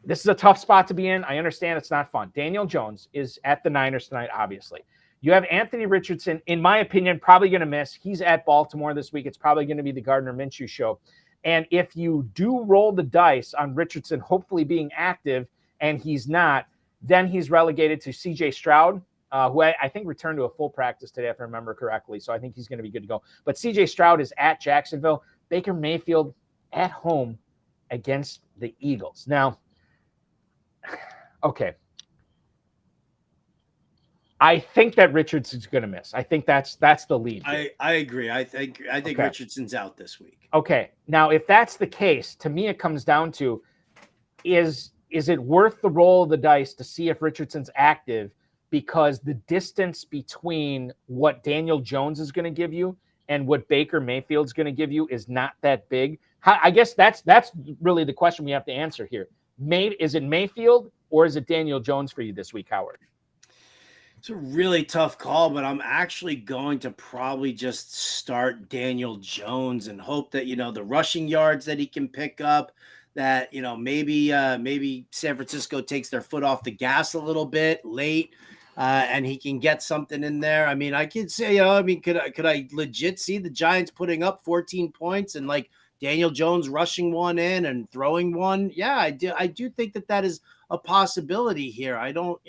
this is a tough spot to be in. I understand it's not fun. Daniel Jones is at the Niners tonight, obviously. You have Anthony Richardson, in my opinion, probably going to miss. He's at Baltimore this week. It's probably going to be the Gardner Minshew show. And if you do roll the dice on Richardson hopefully being active and he's not, then he's relegated to CJ Stroud, who I think returned to a full practice today, if I remember correctly. So I think he's going to be good to go. But CJ Stroud is at Jacksonville. Baker Mayfield at home against the Eagles. Now, okay. I think that Richardson's going to miss. I think that's the lead. I agree. I think okay. Richardson's out this week. Okay. Now, if that's the case, to me it comes down to is it worth the roll of the dice to see if Richardson's active, because the distance between what Daniel Jones is going to give you and what Baker Mayfield's going to give you is not that big. I guess that's really the question we have to answer here. Is it Mayfield or is it Daniel Jones for you this week, Howard? It's a really tough call, but I'm actually going to probably just start Daniel Jones and hope that, the rushing yards that he can pick up, that, maybe San Francisco takes their foot off the gas a little bit late. And he can get something in there. I mean, I could say, could I legit see the Giants putting up 14 points and like Daniel Jones rushing one in and throwing one? Yeah, I do think that is a possibility here. I don't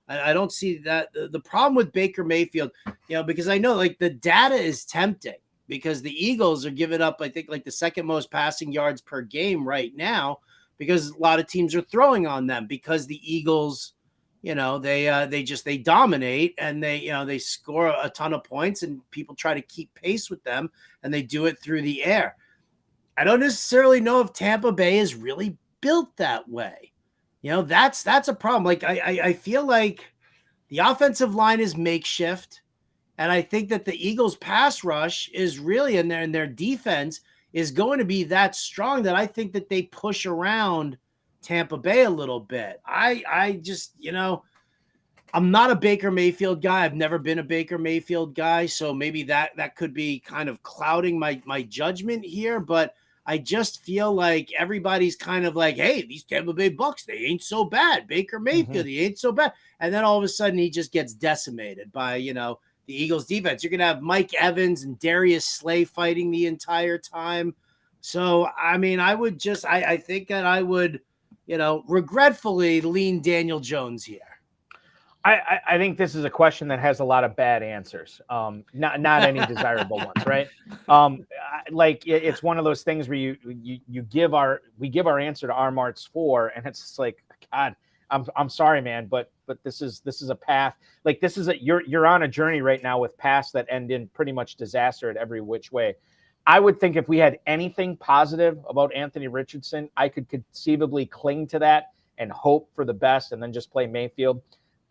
I don't see that. The problem with Baker Mayfield, because I know like the data is tempting because the Eagles are giving up, I think, like the second most passing yards per game right now because a lot of teams are throwing on them because the Eagles, they dominate and they score a ton of points and people try to keep pace with them and they do it through the air. I don't necessarily know if Tampa Bay is really built that way. That's a problem. Like I feel like the offensive line is makeshift. And I think that the Eagles pass rush is really in there, and their defense is going to be that strong that I think that they push around Tampa Bay a little bit. I just, I'm not a Baker Mayfield guy. I've never been a Baker Mayfield guy. So maybe that could be kind of clouding my judgment here. But I just feel like everybody's kind of like, hey, these Tampa Bay Bucks, they ain't so bad. Baker Mayfield, he ain't so bad. And then all of a sudden he just gets decimated by, the Eagles defense. You're going to have Mike Evans and Darius Slay fighting the entire time. So, I mean, I think that I would, regretfully lean Daniel Jones here. I think this is a question that has a lot of bad answers. Not any desirable ones, right? It's one of those things where we give our answer to R Mart's 4, and it's just like, God, I'm sorry, man, but this is a path. Like you're on a journey right now with paths that end in pretty much disaster at every which way. I would think if we had anything positive about Anthony Richardson, I could conceivably cling to that and hope for the best and then just play Mayfield.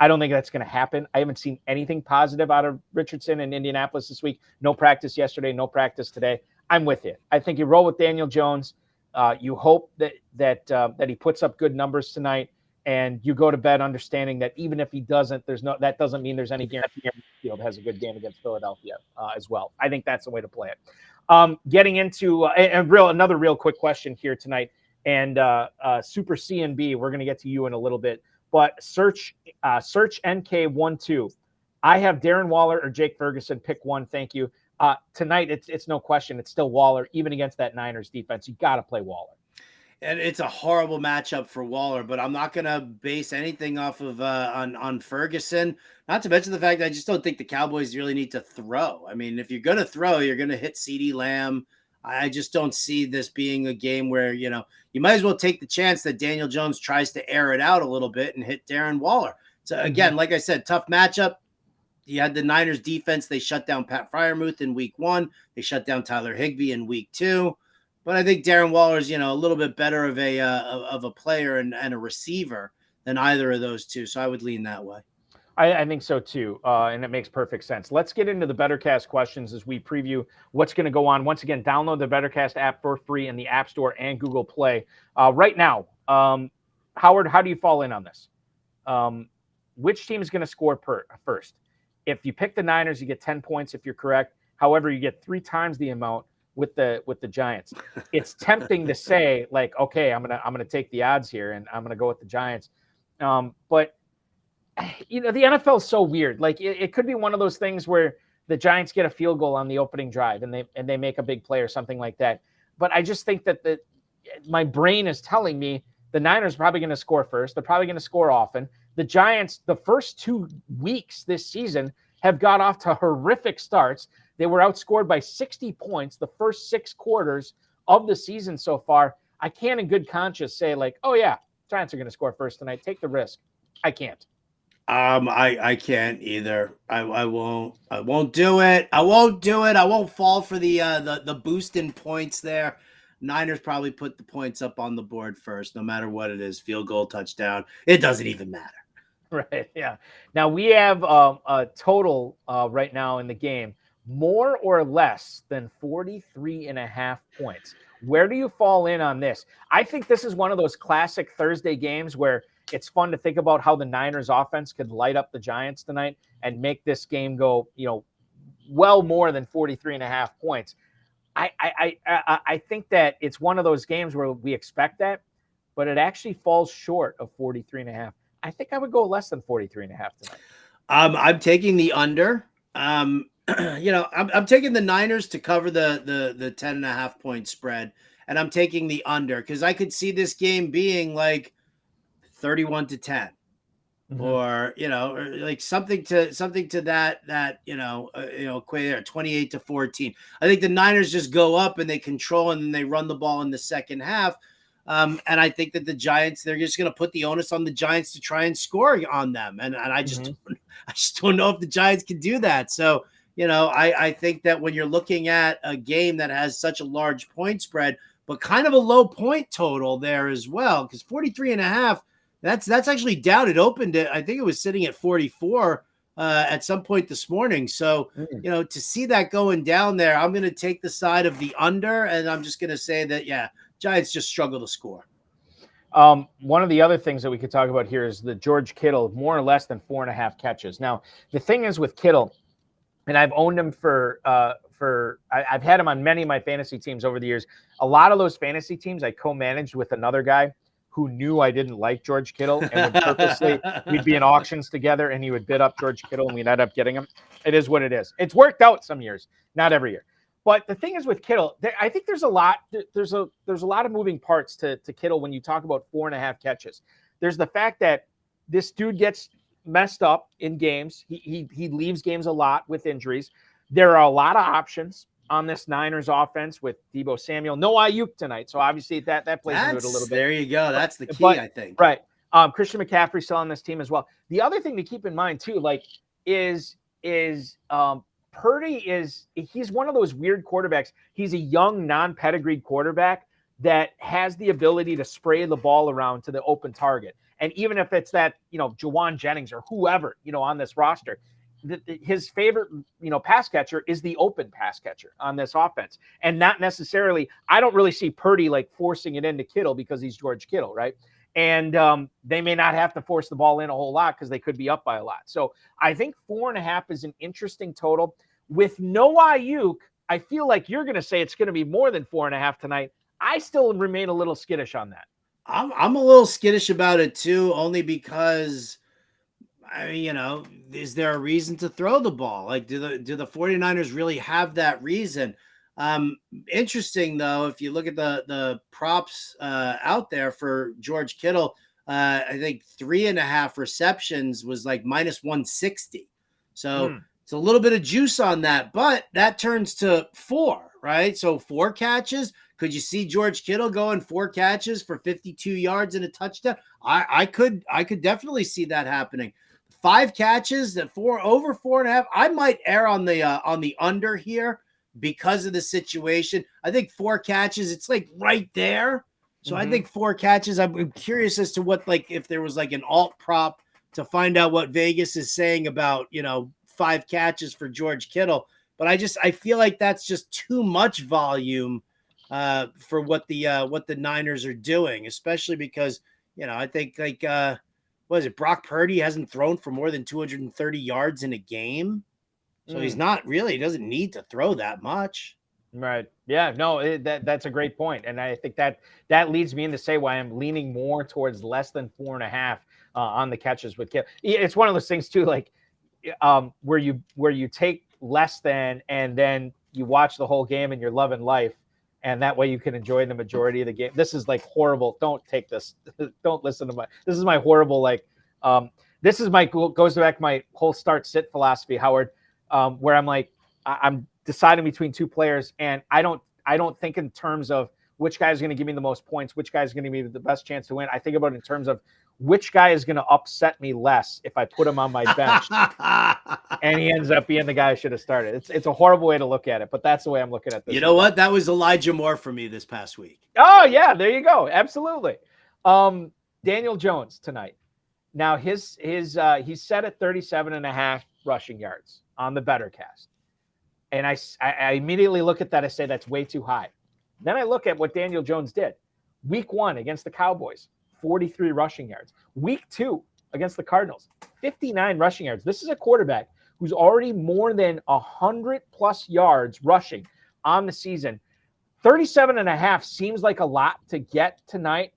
I don't think that's going to happen. I haven't seen anything positive out of Richardson in Indianapolis this week. No practice yesterday, no practice today. I'm with you. I think you roll with Daniel Jones. You hope that he puts up good numbers tonight, and you go to bed understanding that even if he doesn't, that doesn't mean there's any guarantee Field has a good game against Philadelphia as well. I think that's the way to play it. Getting into another real quick question here tonight, and Super CNB, we're going to get to you in a little bit. But search NK12. I have Darren Waller or Jake Ferguson. Pick one. Thank you. Tonight, it's no question. It's still Waller, even against that Niners defense. You got to play Waller. And it's a horrible matchup for Waller, but I'm not going to base anything off of on Ferguson. Not to mention the fact that I just don't think the Cowboys really need to throw. I mean, if you're going to throw, you're going to hit CeeDee Lamb. I just don't see this being a game where, you might as well take the chance that Daniel Jones tries to air it out a little bit and hit Darren Waller. So again, like I said, tough matchup. You had the Niners defense. They shut down Pat Freiermuth in week 1. They shut down Tyler Higbee in week 2. But I think Darren Waller's, a little bit better of a player and a receiver than either of those two. So I would lean that way. I think so too, and it makes perfect sense. Let's get into the BettorCast questions as we preview what's going to go on. Once again, download the BettorCast app for free in the App Store and Google Play. Right now, Howard, how do you fall in on this? Which team is going to score first? If you pick the Niners, you get 10 points if you're correct. However, you get 3 times the amount with the Giants. It's tempting to say, like, okay, I'm gonna take the odds here and I'm gonna go with the Giants. But the NFL is so weird. Like it could be one of those things where the Giants get a field goal on the opening drive and they make a big play or something like that. But I just think that my brain is telling me the Niners are probably going to score first. They're probably going to score often. The Giants, the first 2 weeks this season, have got off to horrific starts. They were outscored by 60 points the first 6 quarters of the season so far. I can't in good conscience say like, oh yeah, Giants are going to score first tonight. Take the risk. I can't. I can't either. I won't do it. I won't do it. I won't fall for the boost in points there. Niners probably put the points up on the board first, no matter what it is. Field goal, touchdown. It doesn't even matter. Right. Yeah. Now we have a total right now in the game, more or less than 43.5 points. Where do you fall in on this? I think this is one of those classic Thursday games where it's fun to think about how the Niners offense could light up the Giants tonight and make this game go, well more than 43.5 points. I think that it's one of those games where we expect that, but it actually falls short of 43.5. I think I would go less than 43.5 tonight. I'm taking the under. I'm taking the Niners to cover the 10.5 point spread, and I'm taking the under because I could see this game being like 31-10. or or like something to that equate there, 28-14. I think the Niners just go up and they control and then they run the ball in the second half. And I think that the Giants, they're just going to put the onus on the Giants to try and score on them. And I just don't know if the Giants can do that. So, I think that when you're looking at a game that has such a large point spread, but kind of a low point total there as well, because 43.5, that's actually down. It opened it. I think it was sitting at 44 at some point this morning. So, to see that going down there, I'm going to take the side of the under, and I'm just going to say that, Giants just struggle to score. One of the other things that we could talk about here is the George Kittle, more or less than 4.5 catches. Now, the thing is with Kittle, and I've owned him I've had him on many of my fantasy teams over the years. A lot of those fantasy teams I co-managed with another guy who knew I didn't like George Kittle and would purposely, we'd be in auctions together and he would bid up George Kittle and we'd end up getting him. It is what it is. It's worked out some years, not every year. But the thing is with Kittle, I think there's a lot of moving parts to Kittle when you talk about 4.5 catches. There's the fact that this dude gets messed up in games. He leaves games a lot with injuries. There are a lot of options on this Niners offense with Deebo Samuel. No Ayuk tonight, so obviously that plays into it a little bit. There you go. That's the key, I think. Right. Christian McCaffrey still on this team as well. The other thing to keep in mind too, is Purdy he's one of those weird quarterbacks. He's a young, non-pedigreed quarterback that has the ability to spray the ball around to the open target. And even if it's that, Jawan Jennings or whoever, on this roster, his favorite, pass catcher is the open pass catcher on this offense. And not necessarily, I don't really see Purdy forcing it into Kittle because he's George Kittle, right? And they may not have to force the ball in a whole lot because they could be up by a lot. So I think 4.5 is an interesting total. With no Ayuk, I feel like you're going to say it's going to be more than 4.5 tonight. I still remain a little skittish on that. I'm a little skittish about it too, only because, is there a reason to throw the ball? Do the 49ers really have that reason? Interesting though, if you look at the props out there for George Kittle, I think 3.5 receptions was minus 160. So it's a little bit of juice on that, but that turns to 4, right? So 4 catches. Could you see George Kittle going 4 catches for 52 yards and a touchdown? I could definitely see that happening. 5 catches at over 4.5. I might err on the under here because of the situation. I think 4 catches, it's right there. So I think 4 catches. I'm curious as to what, if there was an alt prop to find out what Vegas is saying about, 5 catches for George Kittle. But I feel like that's just too much volume for what the Niners are doing, especially because, I think what is it? Brock Purdy hasn't thrown for more than 230 yards in a game. So he's not really, he doesn't need to throw that much. Right. Yeah, no, that's a great point. And I think that leads me in to say why I'm leaning more towards less than 4.5 on the catches with Kittle. It's one of those things too, where you take less than, and then you watch the whole game and you're loving life. And that way you can enjoy the majority of the game. This is horrible. Don't take this. Don't listen to this is my horrible, this is goes back to my whole start sit philosophy, Howard, where I'm deciding between 2 players. And I don't think in terms of which guy is going to give me the most points, which guy is going to give me the best chance to win. I think about it in terms of which guy is going to upset me less if I put him on my bench and he ends up being the guy I should have started. It's a horrible way to look at it, but that's the way I'm looking at this. You know what? That was Elijah Moore for me this past week. Oh yeah, there you go. Absolutely. Daniel Jones tonight. Now he's set at 37.5 rushing yards on the BettorCast. And I immediately look at that. I say that's way too high. Then I look at what Daniel Jones did. Week 1 against the Cowboys, 43 rushing yards. Week 2 against the Cardinals, 59 rushing yards. This is a quarterback who's already more than 100 plus yards rushing on the season. 37.5 seems like a lot to get tonight,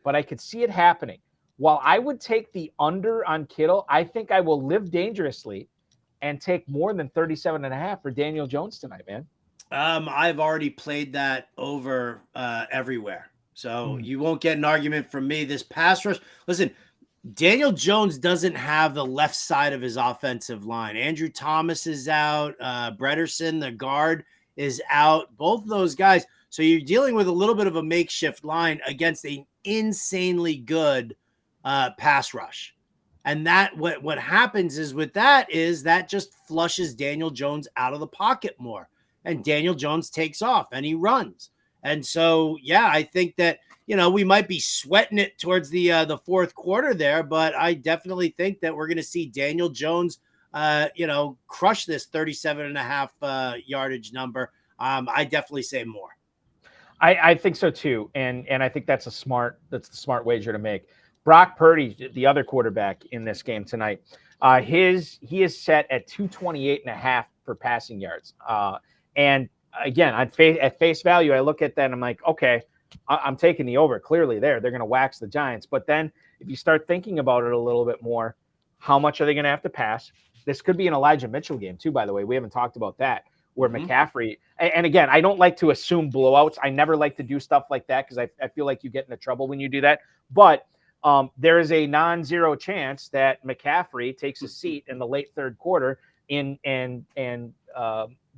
but I could see it happening. While I would take the under on Kittle, I think I will live dangerously and take more than 37.5 for Daniel Jones tonight, man. I've already played that over everywhere. So you won't get an argument from me. This pass rush, listen, Daniel Jones doesn't have the left side of his offensive line. Andrew Thomas is out. Bretterson, the guard, is out. Both of those guys. So you're dealing with a little bit of a makeshift line against an insanely good pass rush. And that what happens is with that is that just flushes Daniel Jones out of the pocket more. And Daniel Jones takes off and he runs. And so, yeah, I think that, we might be sweating it towards the fourth quarter there, but I definitely think that we're going to see Daniel Jones, crush this 37.5 yardage number. I definitely say more. I think so too. And I think that's the smart wager to make. Brock Purdy, the other quarterback in this game tonight, he is set at 228.5 for passing yards. And again, at face value, I look at that and I'm like, okay, I'm taking the over. Clearly they're going to wax the Giants. But then if you start thinking about it a little bit more, how much are they going to have to pass? This could be an Elijah Mitchell game too, by the way. We haven't talked about that, where McCaffrey, and again, I don't like to assume blowouts. I never like to do stuff like that because I feel like you get into trouble when you do that. But there is a non-zero chance that McCaffrey takes a seat in the late third quarter and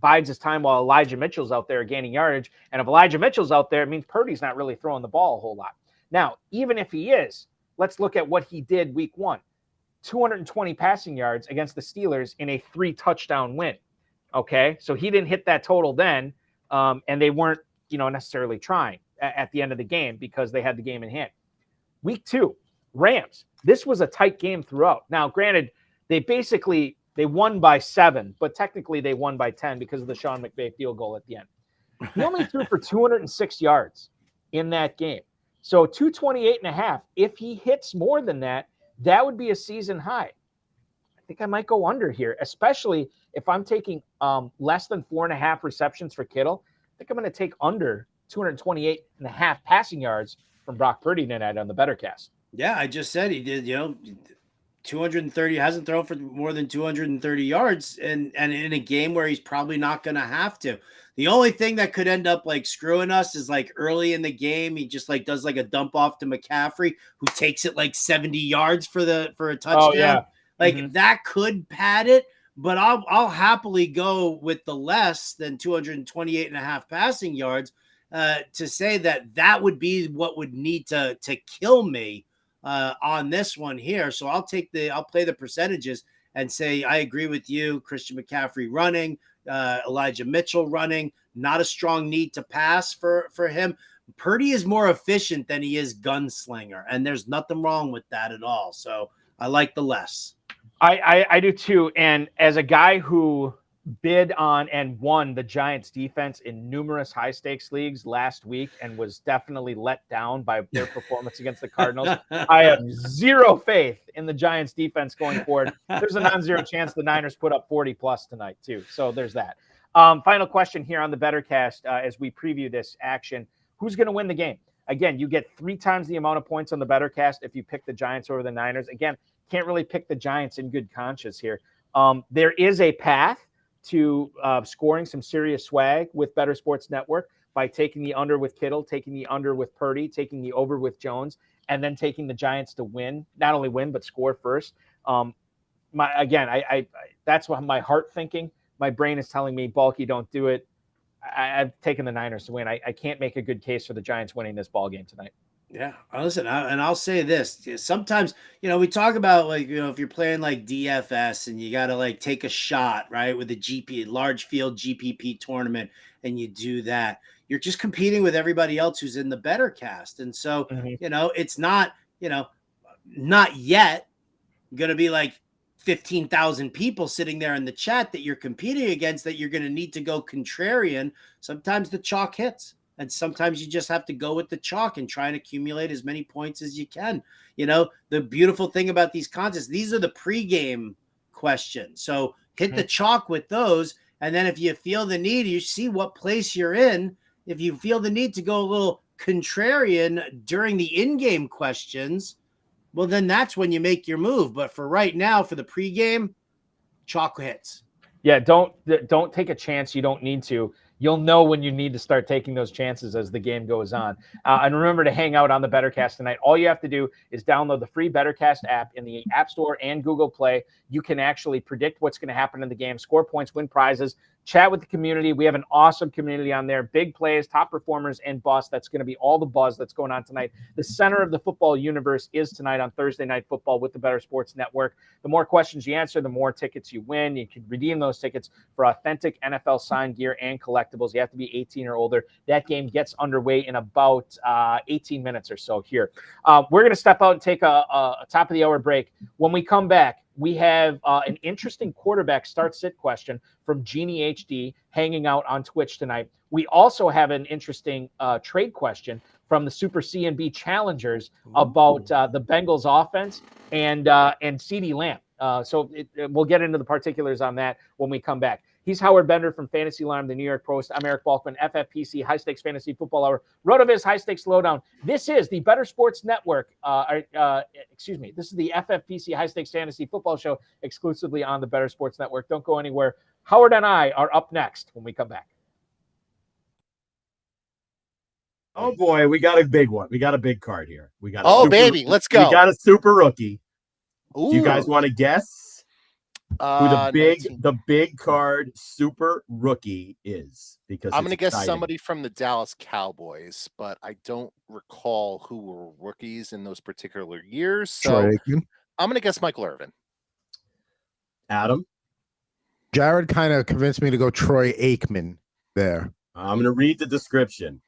bides his time while Elijah Mitchell's out there gaining yardage. And if Elijah Mitchell's out there, it means Purdy's not really throwing the ball a whole lot. Now, even if he is, let's look at what he did week 1. 220 passing yards against the Steelers in a 3-touchdown win. Okay, so he didn't hit that total then, and they weren't, necessarily trying at the end of the game because they had the game in hand. Week 2, Rams. This was a tight game throughout. Now, granted, they won by 7, but technically they won by 10 because of the Sean McVay field goal at the end. He only threw for 206 yards in that game. So 228.5. If he hits more than that, that would be a season high. I think I might go under here, especially if I'm taking less than 4.5 receptions for Kittle. I think I'm going to take under 228.5 passing yards from Brock Purdy tonight on the BettorCast. Yeah, I just said he did, 230, hasn't thrown for more than 230 yards and in a game where he's probably not going to have to. The only thing that could end up like screwing us is like early in the game, he just like does like a dump off to McCaffrey, who takes it like 70 yards for a touchdown. Oh, yeah. Like that could pad it, but I'll happily go with the less than 228.5 passing yards to say that would be what would need to kill me on this one here. So I'll play the percentages and say I agree with you. Christian McCaffrey running, Elijah Mitchell running, not a strong need to pass for him. Purdy is more efficient than he is gunslinger, and there's nothing wrong with that at all. So I like the less. I do too. And as a guy who bid on and won the Giants defense in numerous high stakes leagues last week and was definitely let down by their performance against the Cardinals, I have zero faith in the Giants defense going forward. There's a non-zero chance the Niners put up 40 plus tonight too. So there's that. Final question here on the BettorCast as we preview this action. Who's going to win the game? Again, you get 3 times the amount of points on the BettorCast if you pick the Giants over the Niners. Again, can't really pick the Giants in good conscience here. There is a path to scoring some serious swag with Bettor Sports Network by taking the under with Kittle, taking the under with Purdy, taking the over with Jones, and then taking the Giants to win, not only win, but score first. That's what my heart thinking. My brain is telling me, Balky, don't do it. I've taken the Niners to win. I can't make a good case for the Giants winning this ball game tonight. Yeah, listen, and I'll say this. Sometimes, we talk about like, if you're playing like DFS and you got to like take a shot, right, with a large field GPP tournament, and you do that, you're just competing with everybody else who's in the BettorCast. And so, it's not, not yet going to be like 15,000 people sitting there in the chat that you're competing against that you're going to need to go contrarian. Sometimes the chalk hits. And sometimes you just have to go with the chalk and try and accumulate as many points as you can. The beautiful thing about these contests, these are the pregame questions. So hit the chalk with those. And then if you feel the need, you see what place you're in. If you feel the need to go a little contrarian during the in-game questions, well, then that's when you make your move. But for right now, for the pregame, chalk hits. Yeah, don't take a chance you don't need to. You'll know when you need to start taking those chances as the game goes on. And remember to hang out on the BettorCast tonight. All you have to do is download the free BettorCast app in the App Store and Google Play. You can actually predict what's going to happen in the game, score points, win prizes, chat with the community. We have an awesome community on there. Big plays, top performers, and bust. That's going to be all the buzz that's going on tonight. The center of the football universe is tonight on Thursday Night Football with the Bettor Sports Network. The more questions you answer, the more tickets you win. You can redeem those tickets for authentic NFL signed gear and collectibles. You have to be 18 or older. That game gets underway in about 18 minutes or so here. We're going to step out and take a top of the hour break. When we come back, we have an interesting quarterback start-sit question from Genie HD hanging out on Twitch tonight. We also have an interesting trade question from the Super C&B Challengers about the Bengals offense and CeeDee Lamb. So we'll get into the particulars on that when we come back. He's Howard Bender from Fantasy Alarm, the New York Post. I'm Eric Balkman, FFPC, High Stakes Fantasy Football Hour, RotoViz High Stakes Lowdown. This is the Bettor Sports Network. This is the FFPC High Stakes Fantasy Football Show exclusively on the Bettor Sports Network. Don't go anywhere. Howard and I are up next when we come back. Oh boy, we got a big one. We got a big card here. We got let's go. We got a super rookie. Ooh. Do you guys want to guess who the big card super rookie is? Because I'm going to guess somebody from the Dallas Cowboys, but I don't recall who were rookies in those particular years. So I'm going to guess Michael Irvin. Adam? Jared kind of convinced me to go Troy Aikman there. I'm going to read the description.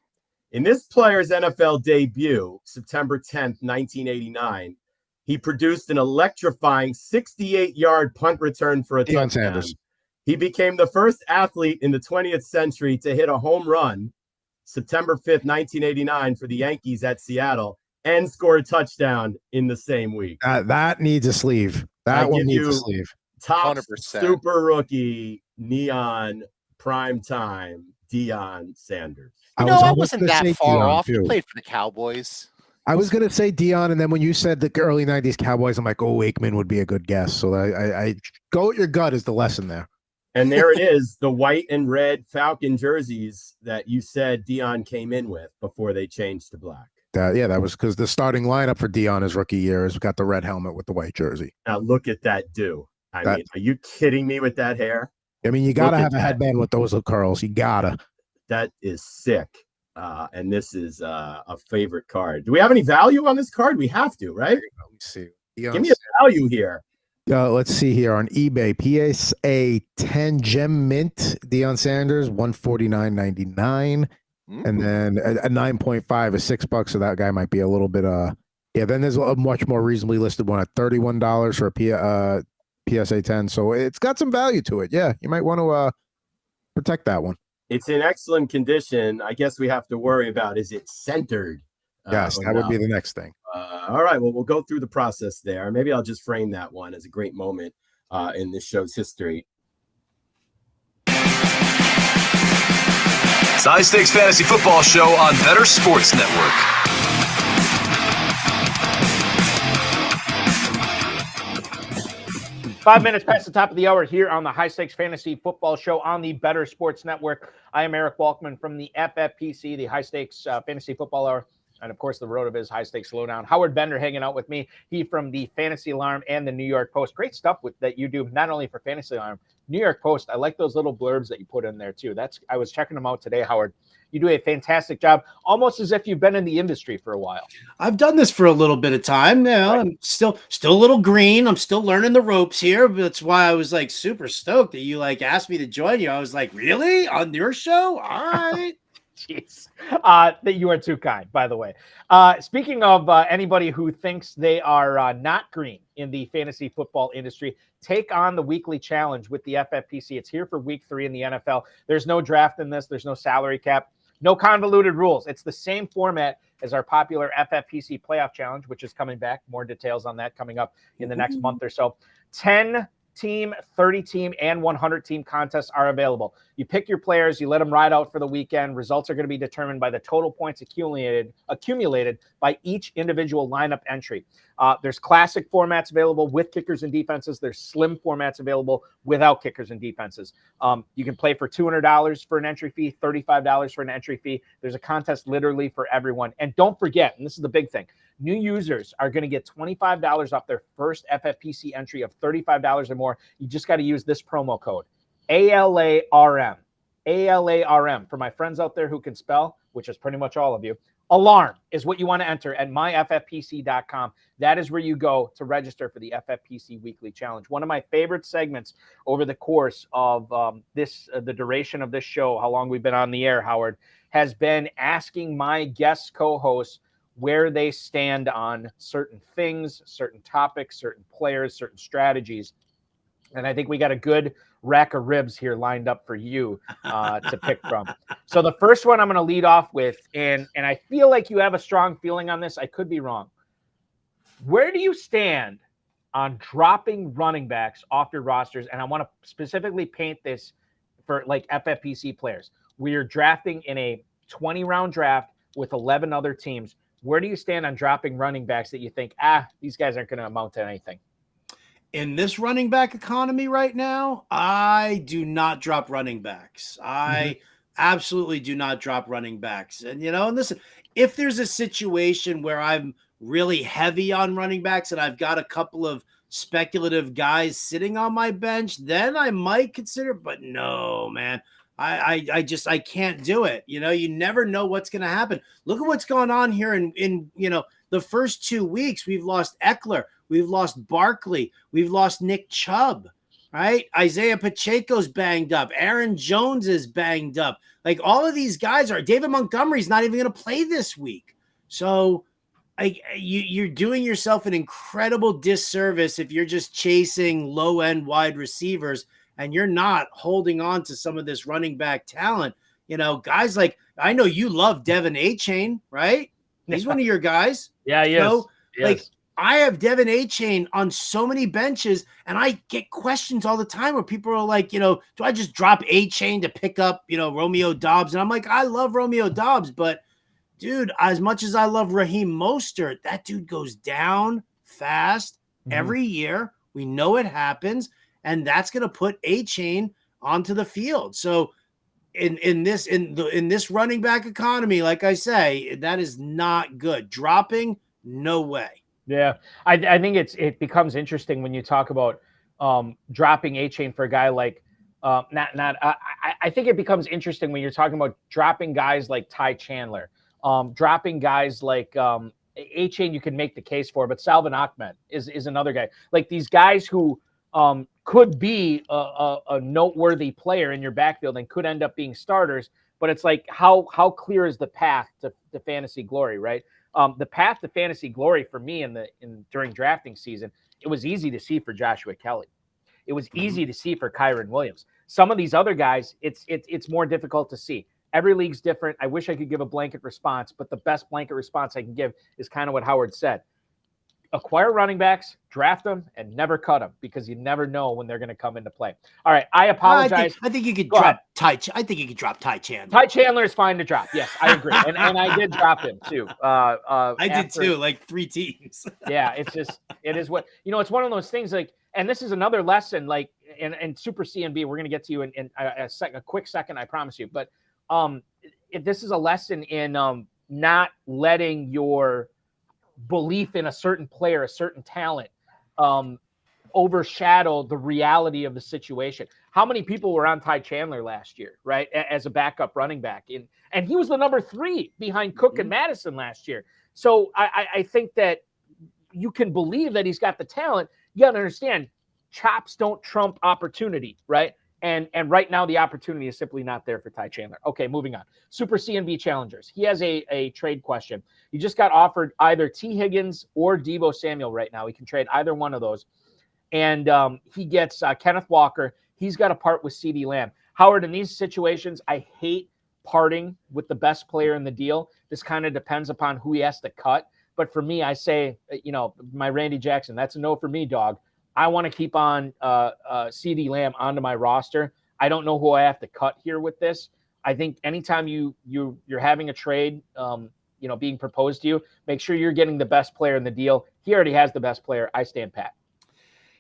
In this player's NFL debut, September 10th, 1989, he produced an electrifying 68-yard punt return for a touchdown. Sanders. He became the first athlete in the 20th century to hit a home run, September 5th, 1989, for the Yankees at Seattle, and score a touchdown in the same week. That needs a sleeve. That one needs a sleeve. Top 100%. super rookie, neon, prime time, Deion Sanders. I wasn't that far off. He played for the Cowboys. I was going to say Deion, and then when you said the early 90s Cowboys, I'm like, oh, Aikman would be a good guess. So I go with your gut is the lesson there. And there it is, the white and red Falcon jerseys that you said Deion came in with before they changed to black. That was because the starting lineup for Deion his rookie year has got the red helmet with the white jersey. Now look at that mean, are you kidding me with that hair? I mean, you got to have a headband with those curls. You got to. That is sick. And this is a favorite card. Do we have any value on this card? We have to, right? Let me see. Give me a value here. Let's see here on eBay. PSA 10 Gem Mint Deion Sanders, $149.99. And then a 9.5 is $6. So that guy might be a little bit. Then there's a much more reasonably listed one at $31 for a PSA 10. So it's got some value to it. Yeah, you might want to protect that one. It's in excellent condition. I guess we have to worry about, is it centered? Yes, that would be the next thing. All right, well, we'll go through the process there. Maybe I'll just frame that one as a great moment in this show's history. It's the High Stakes Fantasy Football Show on Bettor Sports Network. Five minutes past the top of the hour here on the High Stakes Fantasy Football Show on the Bettor Sports Network. I am Eric Balkman from the FFPC, the High Stakes Fantasy Football Hour, and of course the RotoViz High Stakes Lowdown. Howard Bender hanging out with me. He from the Fantasy Alarm and the New York Post. Great stuff that you do, not only for Fantasy Alarm, New York Post. I like those little blurbs that you put in there too. I was checking them out today, Howard. You do a fantastic job, almost as if you've been in the industry for a while. I've done this for a little bit of time now. I'm still a little green. I'm still learning the ropes here. But that's why I was like super stoked that you asked me to join you. I was like, really? On your show? All right. Jeez. That you are too kind, by the way. Speaking of anybody who thinks they are not green in the fantasy football industry, take on the weekly challenge with the FFPC. It's here for week 3 in the NFL. There's no draft in this. There's no salary cap. No convoluted rules. It's the same format as our popular FFPC playoff challenge, which is coming back. More details on that coming up in the next month or so. 10-team, 30-team, and 100-team contests are available. You pick your players, you let them ride out for the weekend. Results are going to be determined by the total points accumulated by each individual lineup entry. There's classic formats available with kickers and defenses. There's slim formats available without kickers and defenses. You can play for $200 for an entry fee, $35 for an entry fee. There's a contest literally for everyone. And don't forget, and this is the big thing, new users are going to get $25 off their first FFPC entry of $35 or more. You just got to use this promo code, ALARM. ALARM. For my friends out there who can spell, which is pretty much all of you, alarm is what you want to enter at myffpc.com. That is where you go to register for the FFPC Weekly Challenge. One of my favorite segments over the course of the duration of this show, how long we've been on the air, Howard, has been asking my guest co-hosts where they stand on certain things, certain topics, certain players, certain strategies. And I think we got a good rack of ribs here lined up for you to pick from. So the first one I'm going to lead off with, and I feel like you have a strong feeling on this. I could be wrong. Where do you stand on dropping running backs off your rosters? And I want to specifically paint this for like FFPC players. We are drafting in a 20-round draft with 11 other teams. Where do you stand on dropping running backs that you think, these guys aren't going to amount to anything? In this running back economy right now, I do not drop running backs. I absolutely do not drop running backs. And, and listen, if there's a situation where I'm really heavy on running backs and I've got a couple of speculative guys sitting on my bench, then I might consider, but no, man. I can't do it. You never know what's going to happen. Look at what's going on here in the first 2 weeks. We've lost Eckler. We've lost Barkley. We've lost Nick Chubb, right? Isaiah Pacheco's banged up. Aaron Jones is banged up. Like all of these guys are. David Montgomery's not even going to play this week. So you're doing yourself an incredible disservice if you're just chasing low-end wide receivers and you're not holding on to some of this running back talent. Guys like, I know you love Devin Achane, right? He's one of your guys. Yeah, he is. Yes. Like, I have Devin Achane on so many benches, and I get questions all the time where people are like, do I just drop Achane to pick up, Romeo Doubs? And I'm like, I love Romeo Doubs, but dude, as much as I love Raheem Mostert, that dude goes down fast every year. We know it happens, and that's going to put Achane onto the field. So in this running back economy, like I say, that is not good. Dropping, no way. Yeah, I think it becomes interesting when you talk about dropping Achane for a guy like I think it becomes interesting when you're talking about dropping guys like Ty Chandler, dropping guys like Achane. You can make the case for, but Salvin Ahmed is another guy. Like these guys who could be a noteworthy player in your backfield and could end up being starters. But it's like how clear is the path to fantasy glory, right? The path to fantasy glory for me during drafting season, it was easy to see for Joshua Kelly. It was easy to see for Kyron Williams. Some of these other guys, it's more difficult to see. Every league's different. I wish I could give a blanket response, but the best blanket response I can give is kind of what Howard said. Acquire running backs, draft them, and never cut them because you never know when they're going to come into play. All right, I apologize. I think you could drop Ty. I think you could drop Ty Chandler. Ty Chandler is fine to drop. Yes, I agree, and I did drop him too. I did too, like 3 teams. Yeah, it is what it's one of those things. Like, and this is another lesson. Like, and Super CNB, we're going to get to you in a quick second, I promise you. But this is a lesson in not letting your belief in a certain player, a certain talent, overshadow the reality of the situation. How many people were on Ty Chandler last year, right, as a backup running back? And he was the number 3 behind Cook and Madison last year. So I think that you can believe that he's got the talent. You got to understand, chops don't trump opportunity, right? And right now the opportunity is simply not there for Ty Chandler. Okay, moving on. Super CNB challengers. He has a trade question. He just got offered either T. Higgins or Deebo Samuel right now. He can trade either one of those. And he gets Kenneth Walker. He's got to part with CeeDee Lamb. Howard, in these situations, I hate parting with the best player in the deal. This kind of depends upon who he has to cut. But for me, I say, my Randy Jackson, that's a no for me, dog. I want to keep on CeeDee Lamb onto my roster. I don't know who I have to cut here with this. I think anytime you're having a trade, being proposed to you, make sure you're getting the best player in the deal. He already has the best player. I stand pat.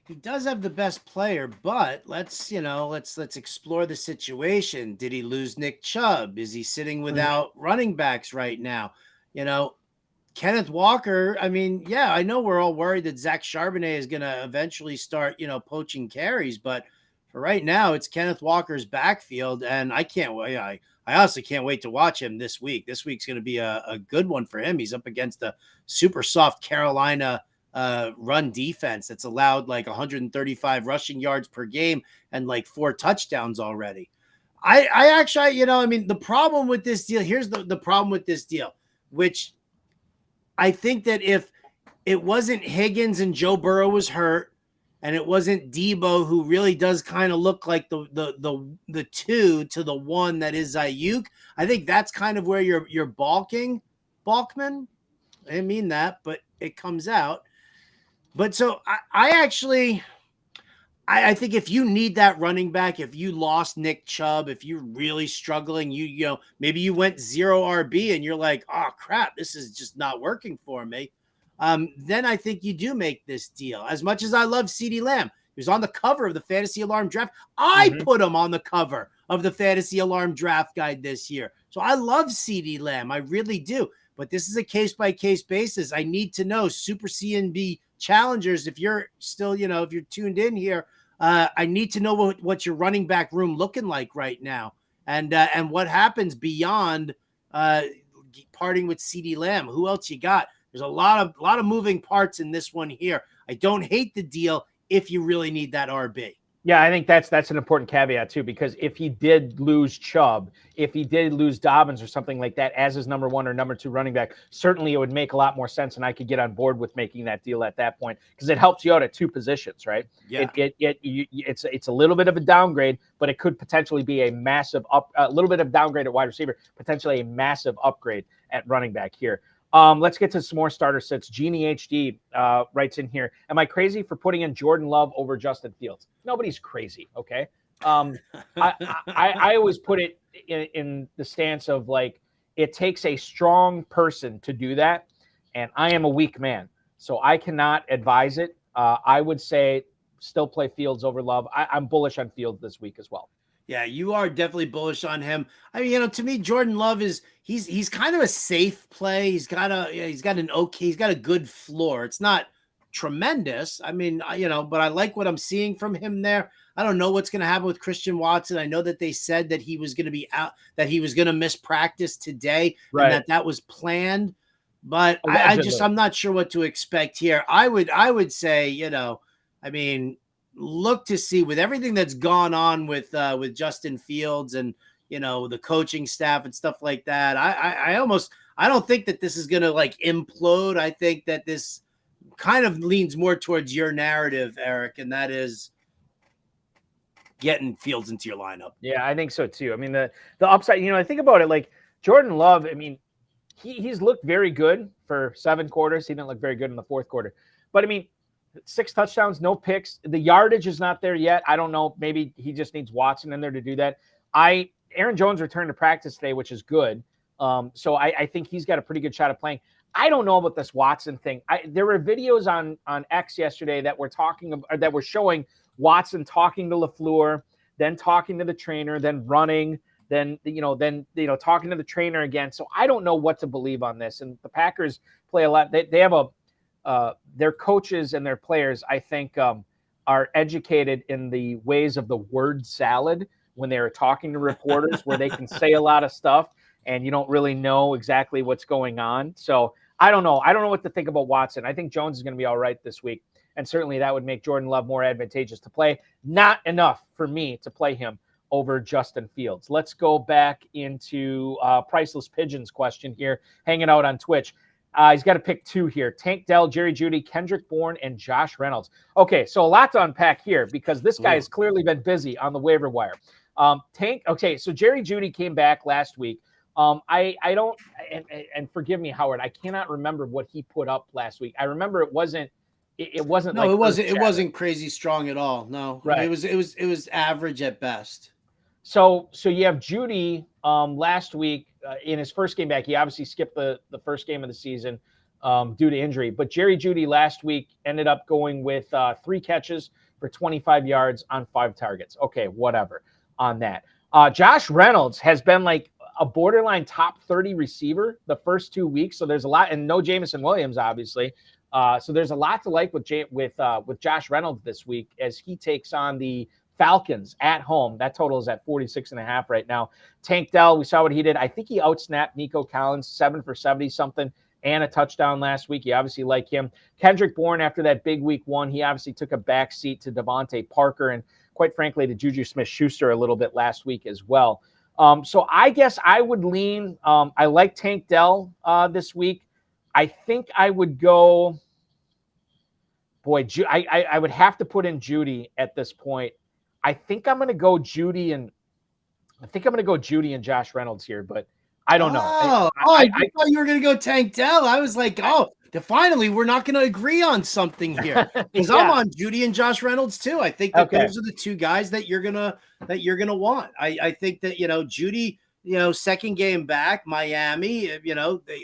He does have the best player, but let's explore the situation. Did he lose Nick Chubb? Is he sitting without running backs right now? Kenneth Walker, I mean, yeah, I know we're all worried that Zach Charbonnet is going to eventually start, poaching carries, but for right now, it's Kenneth Walker's backfield, and I can't wait. I honestly can't wait to watch him this week. This week's going to be a good one for him. He's up against a super soft Carolina run defense that's allowed like 135 rushing yards per game and like 4 touchdowns already. I actually, the problem with this deal, here's the problem with this deal, which I think that if it wasn't Higgins and Joe Burrow was hurt, and it wasn't Debo, who really does kind of look like the 2 to the 1 that is Ayuk, I think that's kind of where you're Balkman. I didn't mean that, but it comes out. But so I think if you need that running back, if you lost Nick Chubb, if you're really struggling, maybe you went 0 RB and you're like, oh crap, this is just not working for me. Then I think you do make this deal. As much as I love CeeDee Lamb, he was on the cover of the Fantasy Alarm Draft. I put him on the cover of the Fantasy Alarm Draft Guide this year. So I love CeeDee Lamb. I really do. But this is a case-by-case basis. I need to know, Super CNB challengers, if you're still, if you're tuned in here, I need to know what your running back room looking like right now, and what happens beyond parting with CeeDee Lamb. Who else you got? There's a lot of moving parts in this one here. I don't hate the deal if you really need that RB. Yeah, I think that's an important caveat too, because if he did lose Chubb, if he did lose Dobbins or something like that as his number 1 or number 2 running back, certainly it would make a lot more sense, and I could get on board with making that deal at that point because it helps you out at 2 positions, right? Yeah. It's a little bit of a downgrade, but it could potentially be a massive a little bit of downgrade at wide receiver, potentially a massive upgrade at running back here. Let's get to some more starter sits. Jeannie HD writes in here, am I crazy for putting in Jordan Love over Justin Fields? Nobody's crazy, okay? I always put it in the stance of like, it takes a strong person to do that, and I am a weak man, so I cannot advise it. I would say still play Fields over Love. I'm bullish on Fields this week as well. Yeah, you are definitely bullish on him. I mean, to me, Jordan Love he's kind of a safe play. He's got a good floor. It's not tremendous. I mean, but I like what I'm seeing from him there. I don't know what's going to happen with Christian Watson. I know that they said that he was going to be out, that he was going to miss practice today, right, and that was planned. But I'm not sure what to expect here. I would say, I mean, look to see with everything that's gone on with Justin Fields and the coaching staff and stuff like that. I don't think that this is gonna like implode. I think that this kind of leans more towards your narrative, Eric, and that is getting Fields into your lineup. Yeah, I think so too. I mean, the upside, I think about it like Jordan Love. I mean, he's looked very good for 7 quarters. He didn't look very good in the 4th quarter, but I mean, 6 touchdowns, no picks. The yardage is not there yet. I don't know. Maybe he just needs Watson in there to do that. Aaron Jones returned to practice today, which is good. So I think he's got a pretty good shot at playing. I don't know about this Watson thing. There were videos on X yesterday that were showing Watson talking to LaFleur, then talking to the trainer, then running, then talking to the trainer again. So I don't know what to believe on this. And the Packers play a lot. They have their coaches and their players, I think, are educated in the ways of the word salad when they're talking to reporters, where they can say a lot of stuff and you don't really know exactly what's going on. So I don't know. I don't know what to think about Watson. I think Jones is going to be all right this week. And certainly that would make Jordan Love more advantageous to play. Not enough for me to play him over Justin Fields. Let's go back into Priceless Pigeons question here, hanging out on Twitch. He's got to pick 2 here. Tank Dell, Jerry Jeudy, Kendrick Bourne, and Josh Reynolds. Okay, so a lot to unpack here because this guy has clearly been busy on the waiver wire. Okay, so Jerry Jeudy came back last week. I don't, and forgive me, Howard, I cannot remember what he put up last week. I remember it wasn't. It wasn't. No, it wasn't crazy strong at all. No, right. It was average at best. So you have Judy last week in his first game back. He obviously skipped the first game of the season due to injury. But Jerry Judy last week ended up going with 3 catches for 25 yards on 5 targets. Okay, whatever on that. Josh Reynolds has been like a borderline top 30 receiver the first 2 weeks. So there's a lot, and no Jameson Williams, obviously. So there's a lot to like with Josh Reynolds this week as he takes on the Falcons at home. That total is at 46.5 right now. Tank Dell, we saw what he did. I think he outsnapped Nico Collins 7 for 70 something and a touchdown last week. You obviously like him. Kendrick Bourne, after that big week 1, he obviously took a back seat to Devontae Parker and quite frankly to Juju Smith-Schuster a little bit last week as well. So I guess I would lean. I like Tank Dell this week. I think I would go. Boy, I would have to put in Judy at this point. I think I'm going to go Judy and Josh Reynolds here, but I don't know. I thought you were going to go Tank Dell. I was like, finally, we're not going to agree on something here because I'm on Judy and Josh Reynolds too. I think that those are the 2 guys that you're gonna want. I think that Judy, second game back, Miami,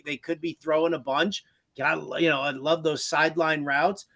they could be throwing a bunch. I love those sideline routes.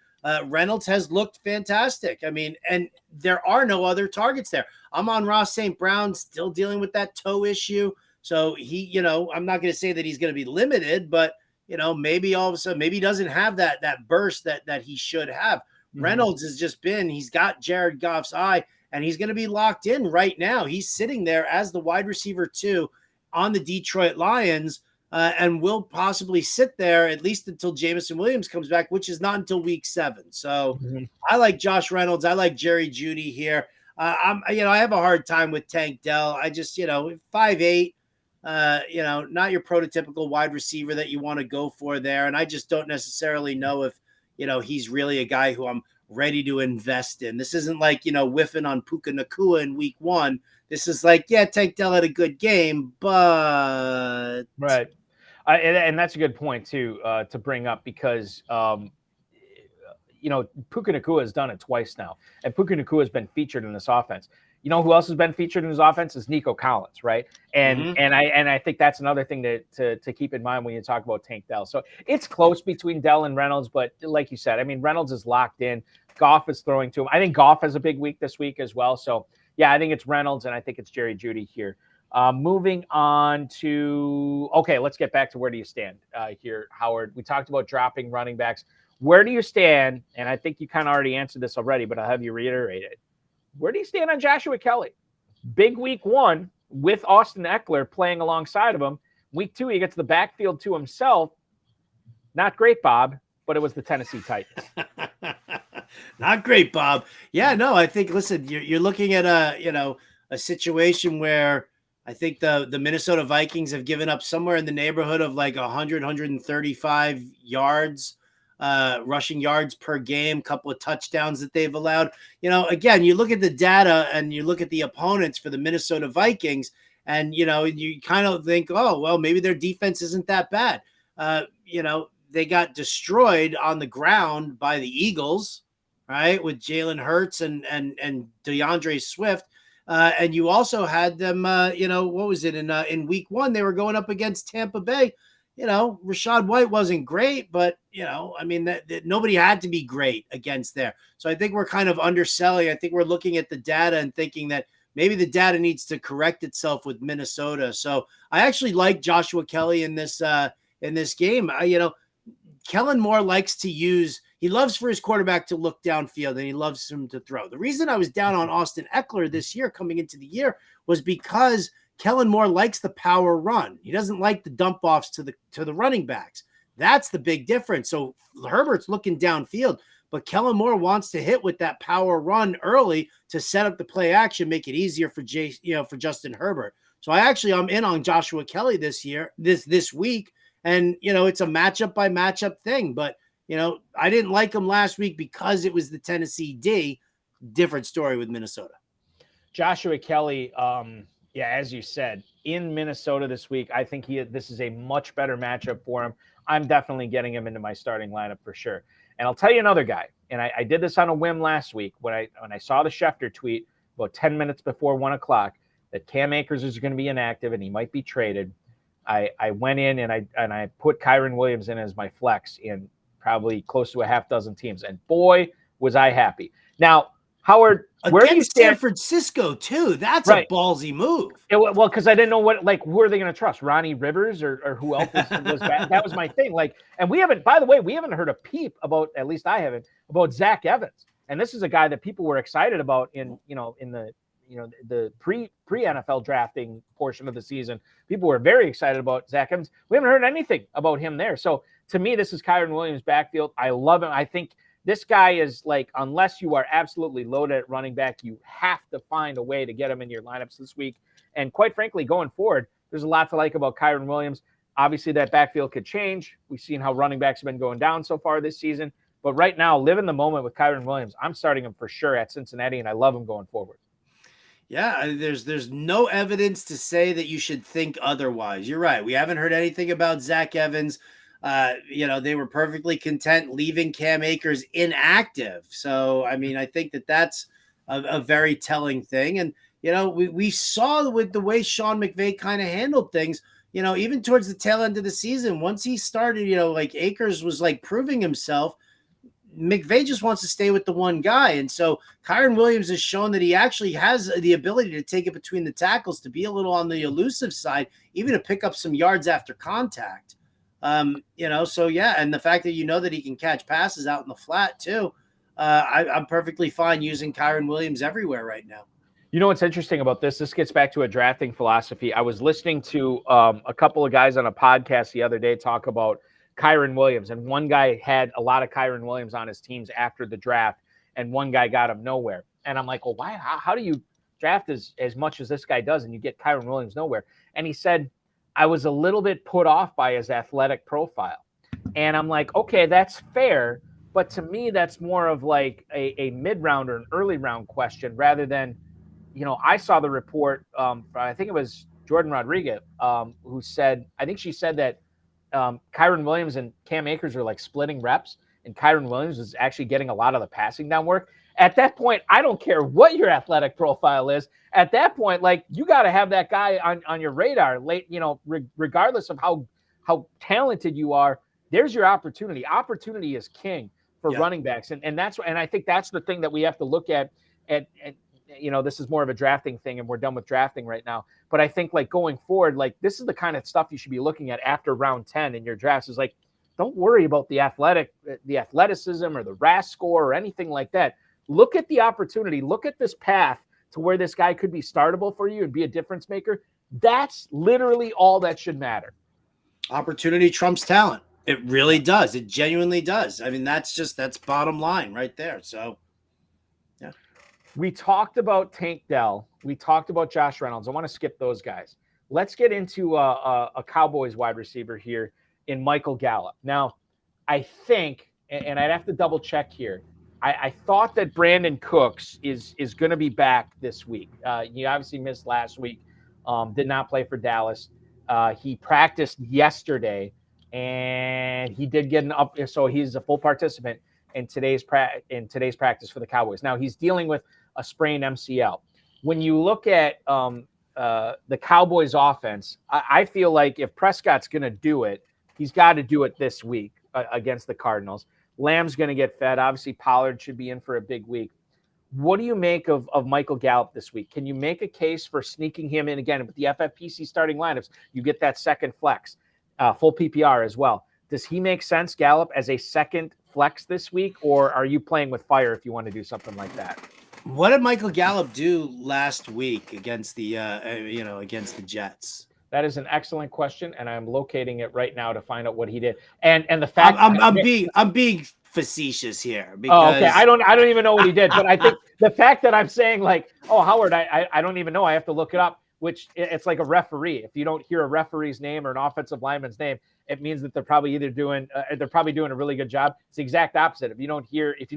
Reynolds has looked fantastic. I mean, and there are no other targets there. I'm on Ross St. Brown, still dealing with that toe issue. So he, I'm not going to say that he's going to be limited, but maybe all of a sudden, maybe he doesn't have that burst that he should have. Mm-hmm. Reynolds has just he's got Jared Goff's eye, and he's going to be locked in right now. He's sitting there as the wide receiver 2 on the Detroit Lions, and will possibly sit there at least until Jameson Williams comes back, which is not until week 7. So I like Josh Reynolds. I like Jerry Judy here. I have a hard time with Tank Dell. I just, 5'8", not your prototypical wide receiver that you want to go for there. And I just don't necessarily know if, he's really a guy who I'm ready to invest in. This isn't like, whiffing on Puka Nacua in week 1. This is like, Tank Dell had a good game, but. Right. And that's a good point too, to bring up because, Puka Nacua has done it twice now. And Puka Nacua has been featured in this offense. You know who else has been featured in his offense is Nico Collins, right? And I think that's another thing to keep in mind when you talk about Tank Dell. So it's close between Dell and Reynolds, but like you said, I mean, Reynolds is locked in. Goff is throwing to him. I think Goff has a big week this week as well. So yeah, I think it's Reynolds and I think it's Jerry Judy here. Moving on to let's get back to where do you stand here, Howard. We talked about dropping running backs. Where do you stand? And I think you kind of already answered this already, but I'll have you reiterate it. Where do you stand on Joshua Kelly? Big week 1 with Austin Eckler playing alongside of him. Week 2, he gets the backfield to himself. Not great, Bob, but it was the Tennessee Titans. Not great, Bob. Yeah, no, I think, listen, you're looking at a situation where I think the Minnesota Vikings have given up somewhere in the neighborhood of like 135 yards, rushing yards per game, couple of touchdowns that they've allowed. Again, you look at the data and you look at the opponents for the Minnesota Vikings and, you kind of think, oh, well, maybe their defense isn't that bad. They got destroyed on the ground by the Eagles, right, with Jalen Hurts and DeAndre Swift. And you also had them, what was it in week 1? They were going up against Tampa Bay. Rachaad White wasn't great, but, that nobody had to be great against there. So I think we're kind of underselling. I think we're looking at the data and thinking that maybe the data needs to correct itself with Minnesota. So I actually like Joshua Kelly in this game. Kellen Moore likes to he loves for his quarterback to look downfield and he loves him to throw. The reason I was down on Austin Eckler this year coming into the year was because Kellen Moore likes the power run. He doesn't like the dump offs to the running backs. That's the big difference. So Herbert's looking downfield, but Kellen Moore wants to hit with that power run early to set up the play action, make it easier for for Justin Herbert. So I'm in on Joshua Kelly this week. And, it's a matchup by matchup thing, but I didn't like him last week because it was the Tennessee D. Different story with Minnesota. Joshua Kelly, as you said, in Minnesota this week, I think this is a much better matchup for him. I'm definitely getting him into my starting lineup for sure. And I'll tell you another guy, and I did this on a whim last week when I saw the Schefter tweet about 10 minutes before 1 o'clock that Cam Akers is going to be inactive and he might be traded, I went in and I put Kyren Williams in as my flex in probably close to a half dozen teams. And boy, was I happy. Now, Howard, where do you stand? San Francisco too. That's right. a ballsy move. Well, because I didn't know who are they going to trust? Ronnie Rivers or who else was that? That was my thing. And we haven't, by the way, we haven't heard a peep about, at least I haven't, about Zach Evans. And this is a guy that people were excited about in the pre NFL drafting portion of the season. People were very excited about Zach Evans. We haven't heard anything about him there. So to me, this is Kyren Williams' backfield. I love him. I think this guy is unless you are absolutely loaded at running back, you have to find a way to get him in your lineups this week. And quite frankly, going forward, there's a lot to like about Kyren Williams. Obviously, that backfield could change. We've seen how running backs have been going down so far this season. But right now, live in the moment with Kyren Williams. I'm starting him for sure at Cincinnati, and I love him going forward. Yeah, there's no evidence to say that you should think otherwise. You're right. We haven't heard anything about Zach Evans. They were perfectly content leaving Cam Akers inactive. So, I mean, I think that's a very telling thing. And, we saw with the way Sean McVay kind of handled things, even towards the tail end of the season, once he started, Akers was proving himself. McVay just wants to stay with the one guy. And so Kyren Williams has shown that he actually has the ability to take it between the tackles, to be a little on the elusive side, even to pick up some yards after contact. So yeah. And the fact that that he can catch passes out in the flat too. I'm perfectly fine using Kyren Williams everywhere right now. What's interesting about this? This gets back to a drafting philosophy. I was listening to a couple of guys on a podcast the other day talk about Kyren Williams, and one guy had a lot of Kyren Williams on his teams after the draft, and one guy got him nowhere. And I'm like, well, why? How do you draft as much as this guy does, and you get Kyren Williams nowhere? And he said, I was a little bit put off by his athletic profile. And I'm like, okay, that's fair. But to me, that's more of a mid-round or an early round question rather than, I saw the report. I think it was Jordan Rodriguez who said, I think she said that Kyren Williams and Cam Akers are splitting reps, and Kyren Williams is actually getting a lot of the passing down work. At that point, I don't care what your athletic profile is. At that point, you got to have that guy on your radar late, regardless of how talented you are. There's your opportunity. Opportunity is king for running backs. And I think that's the thing that we have to look at. This is more of a drafting thing, and we're done with drafting right now. But I think going forward, this is the kind of stuff you should be looking at after round 10 in your drafts. Is don't worry about the athleticism or the RAS score or anything like that. Look at the opportunity. Look at this path to where this guy could be startable for you and be a difference maker. That's literally all that should matter. Opportunity trumps talent. It really does. It genuinely does. I mean, that's bottom line right there. So, yeah. We talked about Tank Dell. We talked about Josh Reynolds. I want to skip those guys. Let's get into a Cowboys wide receiver here in Michael Gallup. Now, I think, and I'd have to double check here, I thought that Brandon Cooks is going to be back this week. He obviously missed last week, did not play for Dallas. He practiced yesterday, and he did get so he's a full participant in today's practice for the Cowboys. Now, he's dealing with a sprained MCL. When you look at the Cowboys offense, I feel like if Prescott's going to do it, he's got to do it this week against the Cardinals. Lamb's going to get fed. Obviously, Pollard should be in for a big week. What do you make of Michael Gallup this week? Can you make a case for sneaking him in again with the FFPC starting lineups? You get that second flex, full PPR as well. Does he make sense, Gallup, as a second flex this week, or are you playing with fire if you want to do something like that? What did Michael Gallup do last week against the against the Jets? That is an excellent question, and I'm locating it right now to find out what he did. And the fact I'm being facetious here because okay. I don't even know what he did, but I think the fact that I'm saying Howard, I don't even know. I have to look it up, which it's like a referee. If you don't hear a referee's name or an offensive lineman's name, it means that they're probably doing a really good job. It's the exact opposite. If you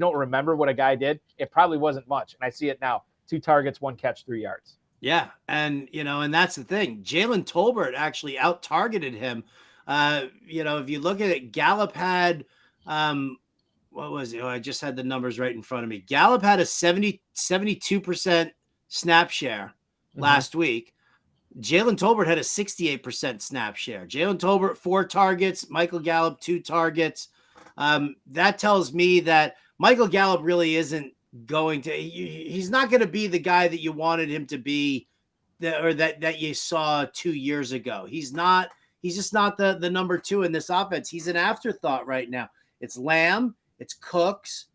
don't remember what a guy did, it probably wasn't much. And I see it now: 2 targets, 1 catch, 3 yards. Yeah. And, and that's the thing. Jalen Tolbert actually out-targeted him. If you look at it, Gallup had, what was it? Oh, I just had the numbers right in front of me. Gallup had a 72% snap share last week. Jalen Tolbert had a 68% snap share. Jalen Tolbert, 4 targets. Michael Gallup, 2 targets. That tells me that Michael Gallup really isn't going to – he's not going to be the guy that you wanted him to be that you saw 2 years ago. He's not – he's just not the number 2 in this offense. He's an afterthought right now. It's Lamb. It's Cooks.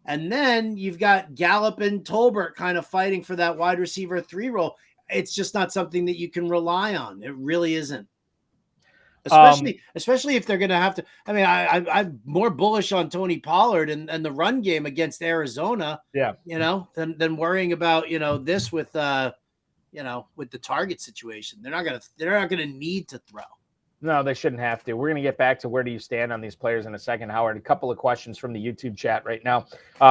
And then you've got Gallup and Tolbert kind of fighting for that wide receiver 3 role. It's just not something that you can rely on. It really isn't. Especially if they're going to have to. I mean, I'm more bullish on Tony Pollard and the run game against Arizona. Yeah, than worrying about this with with the target situation. They're not gonna need to throw. No, they shouldn't have to. We're going to get back to where do you stand on these players in a second, Howard. A couple of questions from the YouTube chat right now.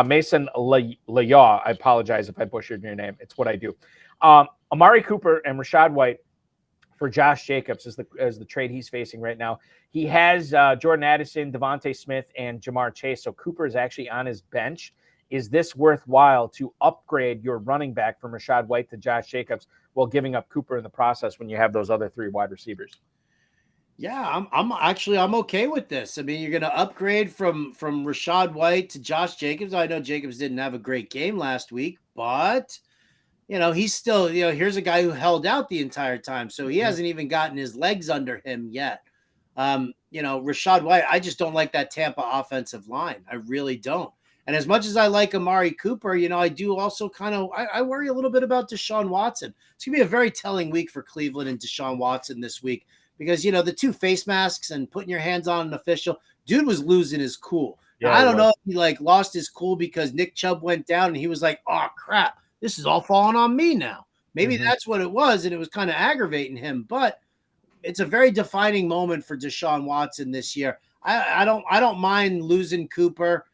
Mason Layaw, I apologize if I butchered your name. It's what I do. Amari Cooper and Rachaad White for Josh Jacobs is the trade he's facing right now. He has Jordan Addison, Devontae Smith, and Jamar Chase. So Cooper is actually on his bench. Is this worthwhile to upgrade your running back from Rachaad White to Josh Jacobs while giving up Cooper in the process when you have those other 3 wide receivers? Yeah, I'm okay with this. I mean, you're going to upgrade from Rachaad White to Josh Jacobs. I know Jacobs didn't have a great game last week, but he's still, here's a guy who held out the entire time. So he hasn't even gotten his legs under him yet. Rachaad White, I just don't like that Tampa offensive line. I really don't. And as much as I like Amari Cooper, I do also I worry a little bit about Deshaun Watson. It's going to be a very telling week for Cleveland and Deshaun Watson this week because, the 2 face masks and putting your hands on an official, dude was losing his cool. Yeah, I don't know if he lost his cool because Nick Chubb went down and he was like, oh, crap, this is all falling on me now. Maybe that's what it was, and it was kind of aggravating him. But it's a very defining moment for Deshaun Watson this year. I don't mind losing Cooper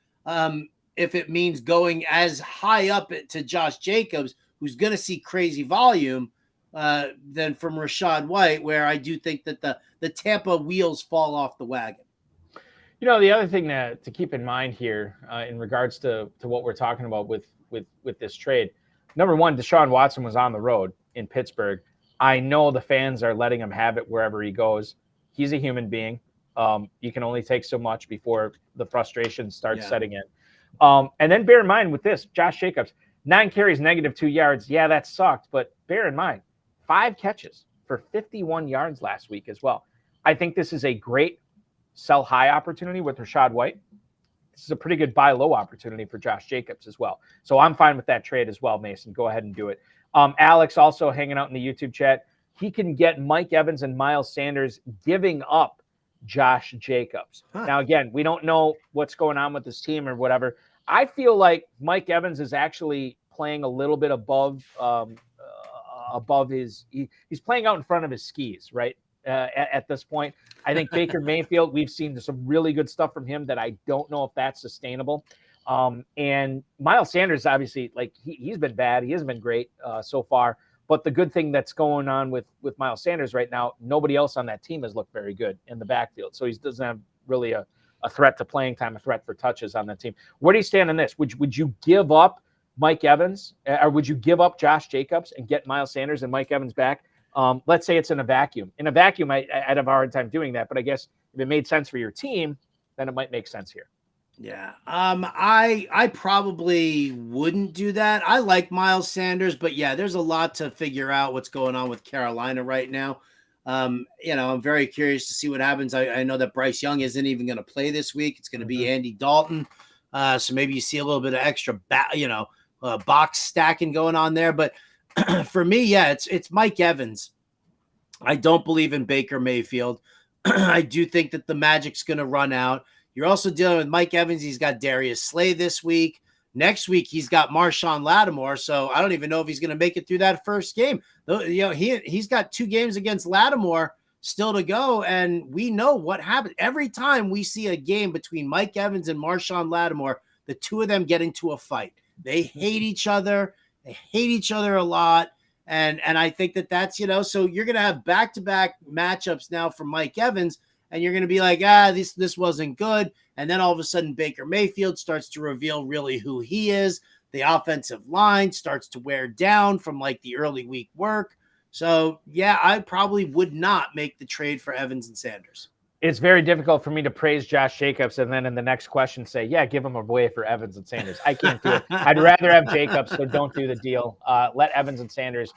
if it means going as high up to Josh Jacobs, who's going to see crazy volume, than from Rachaad White, where I do think that the Tampa wheels fall off the wagon. The other thing to keep in mind here in regards to what we're talking about with this trade, number one, Deshaun Watson was on the road in Pittsburgh. I know the fans are letting him have it wherever he goes. He's a human being. You can only take so much before the frustration starts setting in. And then bear in mind with this, Josh Jacobs, 9 carries, -2 yards. Yeah, that sucked. But bear in mind, 5 catches for 51 yards last week as well. I think this is a great sell high opportunity with Rachaad White. This is a pretty good buy low opportunity for Josh Jacobs as well. So I'm fine with that trade as well, Mason. Go ahead and do it. Alex also hanging out in the YouTube chat. He can get Mike Evans and Miles Sanders giving up Josh Jacobs. Now, again, we don't know what's going on with this team or whatever. I feel like Mike Evans is actually playing a little bit above his he's playing out in front of his skis, right? At this point, I think Baker Mayfield, we've seen some really good stuff from him that I don't know if that's sustainable. And Miles Sanders, obviously, he's been bad. He hasn't been great so far. But the good thing that's going on with Miles Sanders right now, nobody else on that team has looked very good in the backfield. So he doesn't have really a threat to playing time, a threat for touches on that team. Where do you stand on this? Would you give up Mike Evans, or would you give up Josh Jacobs and get Miles Sanders and Mike Evans back? Let's say it's in a vacuum. In a vacuum, I'd have a hard time doing that. But I guess if it made sense for your team, then it might make sense here. Yeah. I probably wouldn't do that. I like Miles Sanders, but yeah, there's a lot to figure out what's going on with Carolina right now. I'm very curious to see what happens. I know that Bryce Young isn't even going to play this week. It's going to be Andy Dalton. So maybe you see a little bit of extra box stacking going on there. But for me, yeah, it's Mike Evans. I don't believe in Baker Mayfield. I do think that the magic's going to run out. You're also dealing with Mike Evans. He's got Darius Slay this week. Next week, he's got Marshawn Lattimore. So I don't even know if he's going to make it through that first game. He's got 2 games against Lattimore still to go. And we know what happens. Every time we see a game between Mike Evans and Marshawn Lattimore, the 2 of them get into a fight. They hate each other. They hate each other a lot. And I think that's, so you're going to have back-to-back matchups now for Mike Evans. And you're going to be like, this wasn't good. And then all of a sudden, Baker Mayfield starts to reveal really who he is. The offensive line starts to wear down from like the early week work. So, yeah, I probably would not make the trade for Evans and Sanders. It's very difficult for me to praise Josh Jacobs and then in the next question say, yeah, give him away for Evans and Sanders. I can't do it. I'd rather have Jacobs, so don't do the deal. Let Evans and Sanders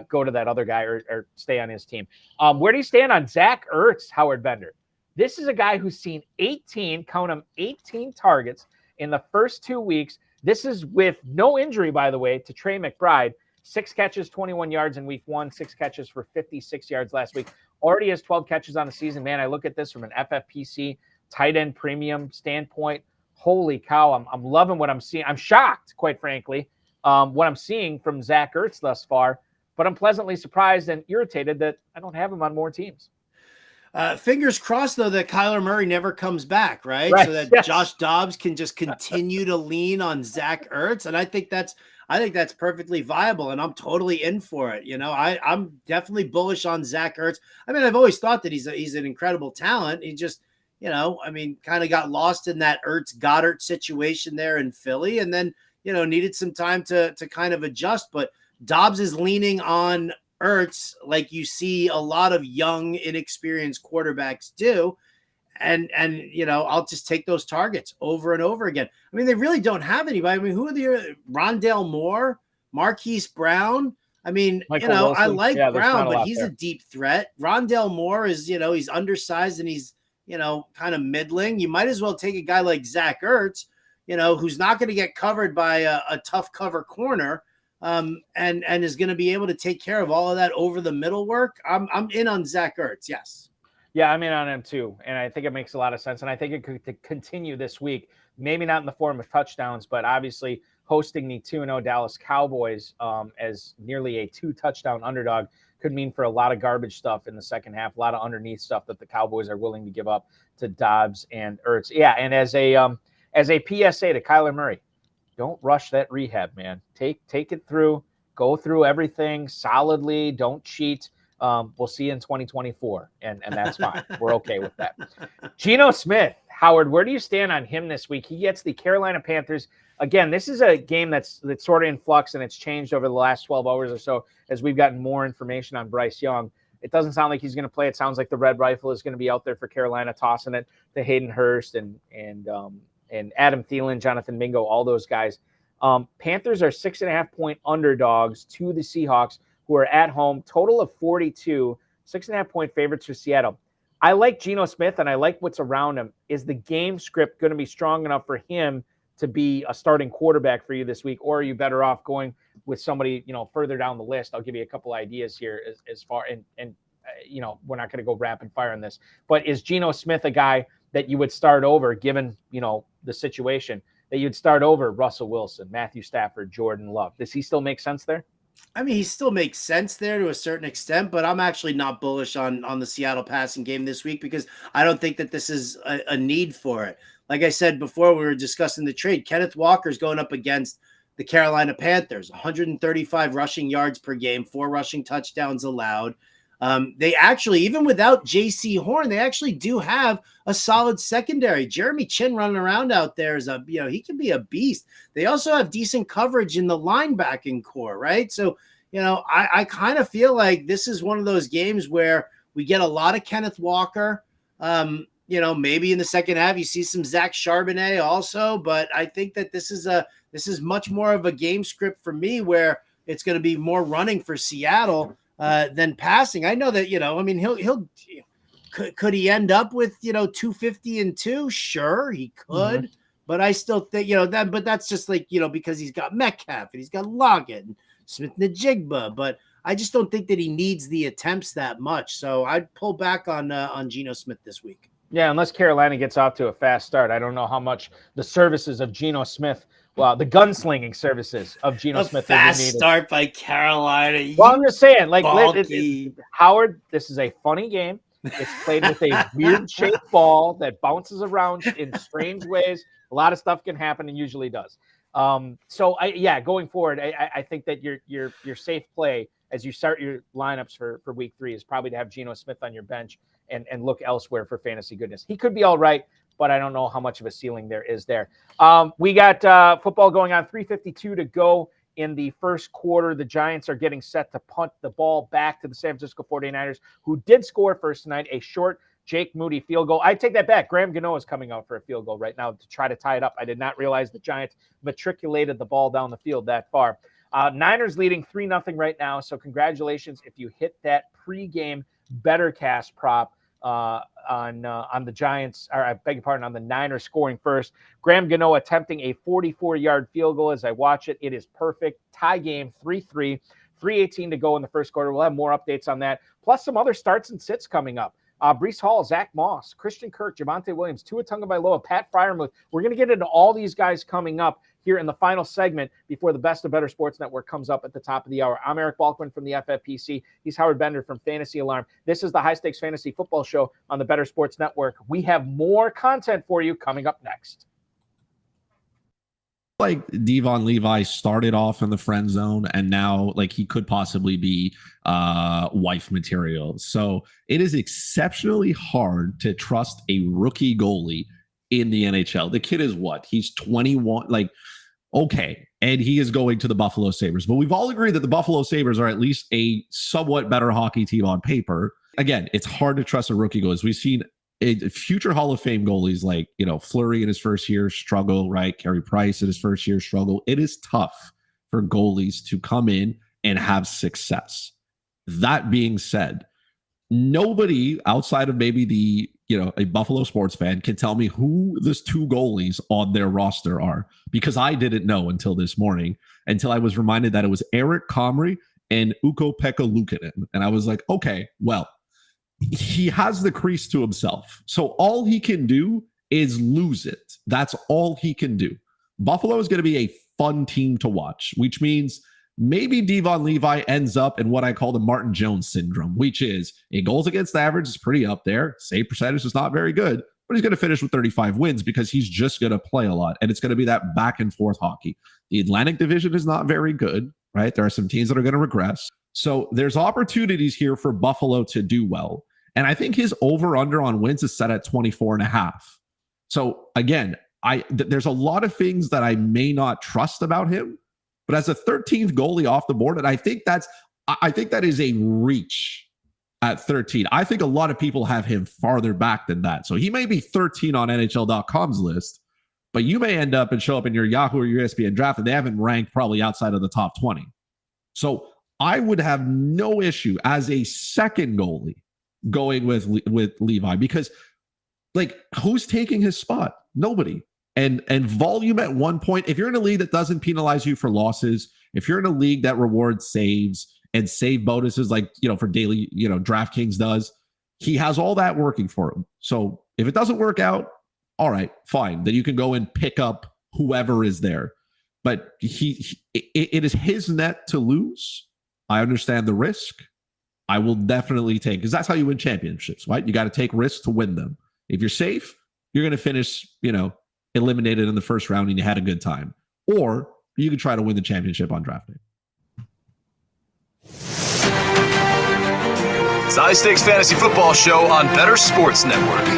go to that other guy or stay on his team. Where do you stand on Zach Ertz, Howard Bender? This is a guy who's seen 18 targets in the first 2 weeks. This is with no injury, by the way, to Trey McBride. 6 catches, 21 yards in week 1, 6 catches for 56 yards last week. Already has 12 catches on the season. Man, I look at this from an FFPC tight end premium standpoint. Holy cow, I'm loving what I'm seeing. I'm shocked, quite frankly, what I'm seeing from Zach Ertz thus far, but I'm pleasantly surprised and irritated that I don't have him on more teams. Fingers crossed, though, that Kyler Murray never comes back, right? So that Josh Dobbs can just continue to lean on Zach Ertz. And I think that's perfectly viable, and I'm totally in for it. You know, I'm definitely bullish on Zach Ertz. I mean, I've always thought that he's an incredible talent. He just, kind of got lost in that Ertz-Goddard situation there in Philly, and then, needed some time to kind of adjust. But Dobbs is leaning on Ertz like you see a lot of young, inexperienced quarterbacks do. And I'll just take those targets over and over again. I mean, they really don't have anybody. I mean, who are the Rondale Moore, Marquise Brown? I mean, Michael Wilson. I like Brown, but he's there. a deep threat. Rondale Moore is, he's undersized and he's, kind of middling. You might as well take a guy like Zach Ertz, who's not going to get covered by a tough cover corner, and is going to be able to take care of all of that over the middle work. I'm in on Zach Ertz. Yes. Yeah, I'm in on him too. And I think it makes a lot of sense. And I think it could continue this week, maybe not in the form of touchdowns, but obviously hosting the 2-0 Dallas Cowboys as nearly a 2-touchdown underdog could mean for a lot of garbage stuff in the second half, a lot of underneath stuff that the Cowboys are willing to give up to Dobbs and Ertz. Yeah, and as a PSA to Kyler Murray, don't rush that rehab, man. Take it through, go through everything solidly, don't cheat. We'll see you in 2024, and that's fine. We're okay with that. Geno Smith, Howard, where do you stand on him this week? He gets the Carolina Panthers. Again, this is a game that's sort of in flux, and it's changed over the last 12 hours or so as we've gotten more information on Bryce Young. It doesn't sound like he's going to play. It sounds like the Red Rifle is going to be out there for Carolina, tossing it to Hayden Hurst and Adam Thielen, Jonathan Mingo, all those guys. Panthers are 6.5-point underdogs to the Seahawks, who are at home, total of 42, 6.5-point favorites for Seattle. I like Geno Smith, and I like what's around him. Is the game script going to be strong enough for him to be a starting quarterback for you this week, or are you better off going with somebody, further down the list? I'll give you a couple ideas here as far, and we're not going to go rapid fire on this, but is Geno Smith a guy that you would start over, given, the situation, that you'd start over Russell Wilson, Matthew Stafford, Jordan Love? Does he still make sense there? I mean, he still makes sense there to a certain extent, but I'm actually not bullish on the Seattle passing game this week because I don't think that this is a need for it. Like I said before, we were discussing the trade. Kenneth Walker's going up against the Carolina Panthers, 135 rushing yards per game, 4 rushing touchdowns allowed. They actually, even without J.C. Horn, they actually do have a solid secondary. Jeremy Chin running around out there is he can be a beast. They also have decent coverage in the linebacking core, right? So, I kind of feel like this is one of those games where we get a lot of Kenneth Walker. Maybe in the second half you see some Zach Charbonnet also, but I think that this is much more of a game script for me where it's going to be more running for Seattle than passing. I know that, he'll could he end up with, 250 and 2? Sure, he could. Mm-hmm. But I still think, but that's just like, because he's got Metcalf and he's got Lockett and Smith-Njigba. But I just don't think that he needs the attempts that much. So I'd pull back on Geno Smith this week. Yeah, unless Carolina gets off to a fast start. I don't know how much the services of Geno Smith, the gunslinging services of Geno Smith. Fast start by Carolina. Well, I'm just saying, Howard, this is a funny game. It's played with a weird-shaped ball that bounces around in strange ways. A lot of stuff can happen and usually does. Going forward, I think that your safe play as you start your lineups for week 3 is probably to have Geno Smith on your bench and look elsewhere for fantasy goodness. He could be all right, but I don't know how much of a ceiling there is there. We got football going on, 3:52 to go in the first quarter. The Giants are getting set to punt the ball back to the San Francisco 49ers, who did score first tonight, a short Jake Moody field goal. I take that back. Graham Gano is coming out for a field goal right now to try to tie it up. I did not realize the Giants matriculated the ball down the field that far. Niners leading 3-0 right now, so congratulations if you hit that pregame BettorCast prop on the Giants, or I beg your pardon, on the Niners scoring first. Graham Gano attempting a 44-yard field goal. As I watch it, it is perfect. Tie game, 3-3, 3:18 to go in the first quarter. We'll have more updates on that, plus some other starts and sits coming up. Breece Hall, Zach Moss, Christian Kirk, Javonte Williams, Tua Tagovailoa, Pat Freiermuth. We're going to get into all these guys coming up here in the final segment before the Best of Bettor Sports Network comes up at the top of the hour. I'm Eric Balkman from the FFPC. He's Howard Bender from Fantasy Alarm. This is the High Stakes Fantasy Football Show on the Bettor Sports Network. We have more content for you coming up next. Like Devon Levi started off in the friend zone, and now like he could possibly be wife material. So it is exceptionally hard to trust a rookie goalie in the NHL. The kid is what? He's 21. Like, okay, and he is going to the Buffalo Sabres. But we've all agreed that the Buffalo Sabres are at least a somewhat better hockey team on paper. Again, it's hard to trust a rookie goalie. We've seen future Hall of Fame goalies like, Fleury in his first year struggle, right? Carey Price in his first year struggle. It is tough for goalies to come in and have success. That being said, nobody outside of maybe a Buffalo sports fan can tell me who the two goalies on their roster are, because I didn't know until this morning, until I was reminded that it was Eric Comrie and Ukko-Pekka Luukkonen. And I was like, okay, well, he has the crease to himself. So all he can do is lose it. That's all he can do. Buffalo is going to be a fun team to watch, which means maybe Devon Levi ends up in what I call the Martin Jones syndrome, which is a goals against average is pretty up there. Save percentage is not very good, but he's going to finish with 35 wins because he's just going to play a lot. And it's going to be that back and forth hockey. The Atlantic Division is not very good, right? There are some teams that are going to regress. So there's opportunities here for Buffalo to do well. And I think his over-under on wins is set at 24.5. So again, there's a lot of things that I may not trust about him, but as a 13th goalie off the board, and I think that is a reach at 13. I think a lot of people have him farther back than that. So he may be 13 on NHL.com's list, but you may end up and show up in your Yahoo or your ESPN draft and they haven't ranked probably outside of the top 20. So I would have no issue as a second goalie going with Levi, because like, who's taking his spot? Nobody. And volume at one point, if you're in a league that doesn't penalize you for losses, if you're in a league that rewards saves and save bonuses like, for daily, DraftKings does, he has all that working for him. So if it doesn't work out, all right, fine. Then you can go and pick up whoever is there. But it is his net to lose. I understand the risk. I will definitely take, because that's how you win championships, right? You got to take risks to win them. If you're safe, you're going to finish, eliminated in the first round and you had a good time. Or you can try to win the championship on draft day. It's the High Stakes Fantasy Football Show on Bettor Sports Network.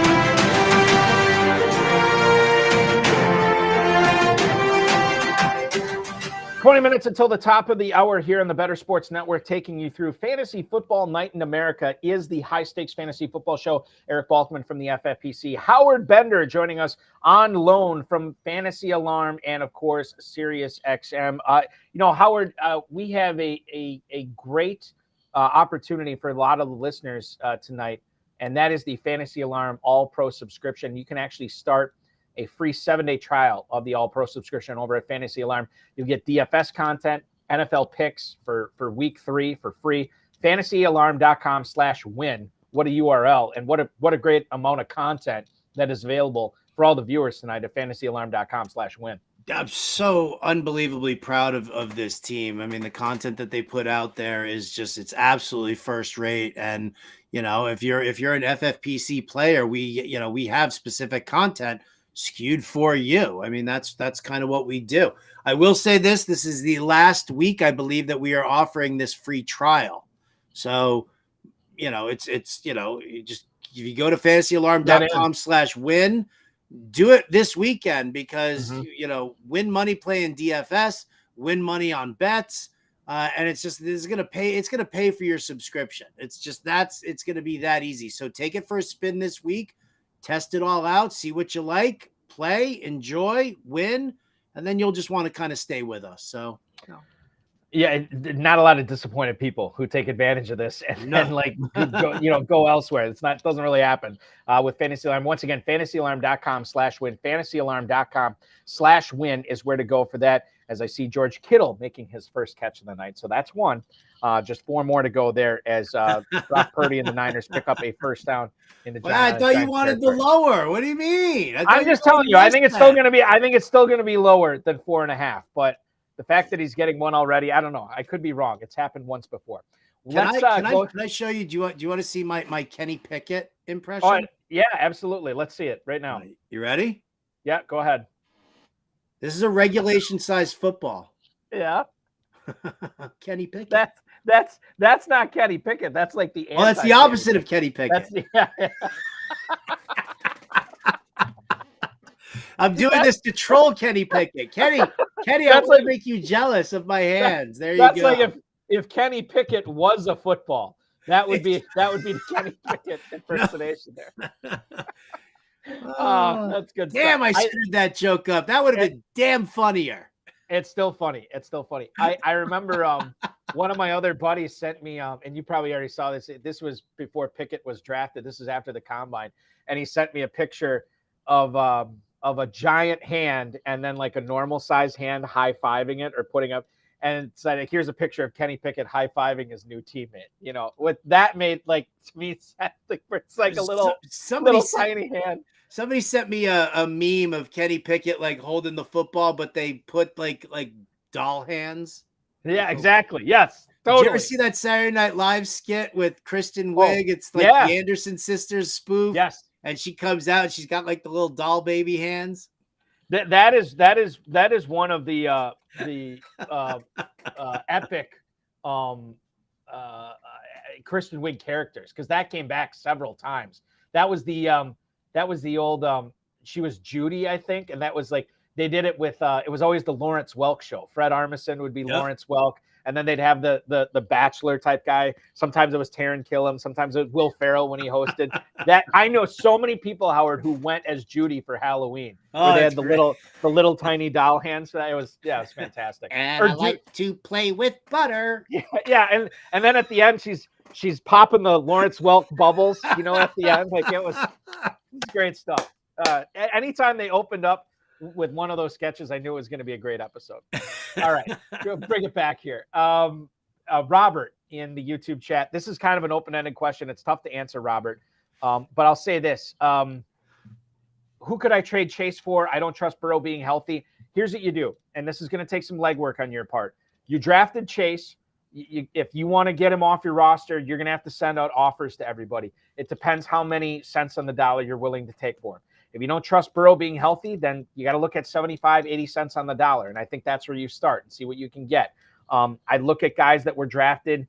20 minutes until the top of the hour here on the Bettor Sports Network, taking you through Fantasy Football Night in America is the High Stakes Fantasy Football Show. Eric Balkman from the FFPC. Howard Bender joining us on loan from Fantasy Alarm and, of course, Sirius XM. Howard, we have a great opportunity for a lot of the listeners tonight, and that is the Fantasy Alarm All-Pro subscription. You can actually start a free 7-day trial of the All-Pro subscription over at Fantasy Alarm. You'll get DFS content, NFL picks for week 3 for free. FantasyAlarm.com/win. What a URL, and what a great amount of content that is available for all the viewers tonight at FantasyAlarm.com/win. I'm so unbelievably proud of this team. I mean, the content that they put out there is just, it's absolutely first rate. And, if you're an FFPC player, we have specific content skewed for you. I mean, that's kind of what we do. I will say this is the last week, I believe, that we are offering this free trial. So, it's you just, if you go to FantasyAlarm.com/win, do it this weekend because Mhm. you know, win money playing DFS, win money on bets. And it's just, it's going to pay for your subscription. It's just, it's going to be that easy. So take it for a spin this week, test it all out, see what you like, play, enjoy, win, and then you'll just want to kind of stay with us. So, Yeah, not a lot of disappointed people who take advantage of this and No. then like go elsewhere. It doesn't really happen with Fantasy Alarm. Once again, fantasyalarm.com/win. Fantasyalarm.com/win is where to go for that. As I see George Kittle making his first catch of the night, so that's one. Just 4 more to go there as Brock Purdy and the Niners pick up a first down in the. well, I thought you wanted the lower. What do you mean? I'm just telling you. I think it's still going to be. I think it's still going to be lower than 4.5, but. The fact that he's getting one already, I don't know. I could be wrong. It's happened once before. Can I show you? Do you want to see my Kenny Pickett impression? Oh, yeah, absolutely. Let's see it right now. You ready? Yeah, go ahead. This is a regulation size football. Yeah. Kenny Pickett. That's not Kenny Pickett. That's like the. Well, that's the opposite of Kenny Pickett. Yeah. I'm doing this to troll Kenny Pickett. Kenny, I want to make you jealous of my hands. There you go. That's like if Kenny Pickett was a football, that would be the Kenny Pickett impersonation there. Oh, that's good. Damn, stuff. I screwed that joke up. That would have been damn funnier. It's still funny. I remember one of my other buddies sent me and you probably already saw this. This was before Pickett was drafted. This is after the combine, and he sent me a picture of a giant hand and then like a normal size hand high-fiving it or putting up, and said, here's a picture of Kenny Pickett high-fiving his new teammate. You know, what that made like to me, it's like a little tiny hand. Somebody sent me a meme of Kenny Pickett like holding the football, but they put like doll hands. Yeah, exactly. Yes, totally. Did you ever see that Saturday Night Live skit with Kristen Wiig? It's like the Anderson sisters spoof. Yes. And she comes out and she's got like the little doll baby hands. That is one of the epic Kristen Wiig characters, because that came back several times. That was the old she was Judy, I think, and that was like they did it with it was always the Lawrence Welk show. Fred Armisen would be Lawrence Welk. And then they'd have the Bachelor type guy. Sometimes it was Taron Killam. Sometimes it was Will Ferrell when he hosted. That I know so many people, Howard, who went as Judy for Halloween. Where they had the little tiny doll hands. It was fantastic. And I like to play with butter. Yeah, and then at the end she's popping the Lawrence Welk bubbles. You know, at the end, like it was great stuff. Anytime they opened up with one of those sketches, I knew it was going to be a great episode. All right, bring it back here. Robert in the YouTube chat. This is kind of an open-ended question. It's tough to answer, Robert. But I'll say this. Who could I trade Chase for? I don't trust Burrow being healthy. Here's what you do, and this is going to take some legwork on your part. You drafted Chase. If you want to get him off your roster, you're going to have to send out offers to everybody. It depends how many cents on the dollar you're willing to take for him. If you don't trust Burrow being healthy, then you got to look at 75, 80 cents on the dollar. And I think that's where you start and see what you can get. I'd look at guys that were drafted,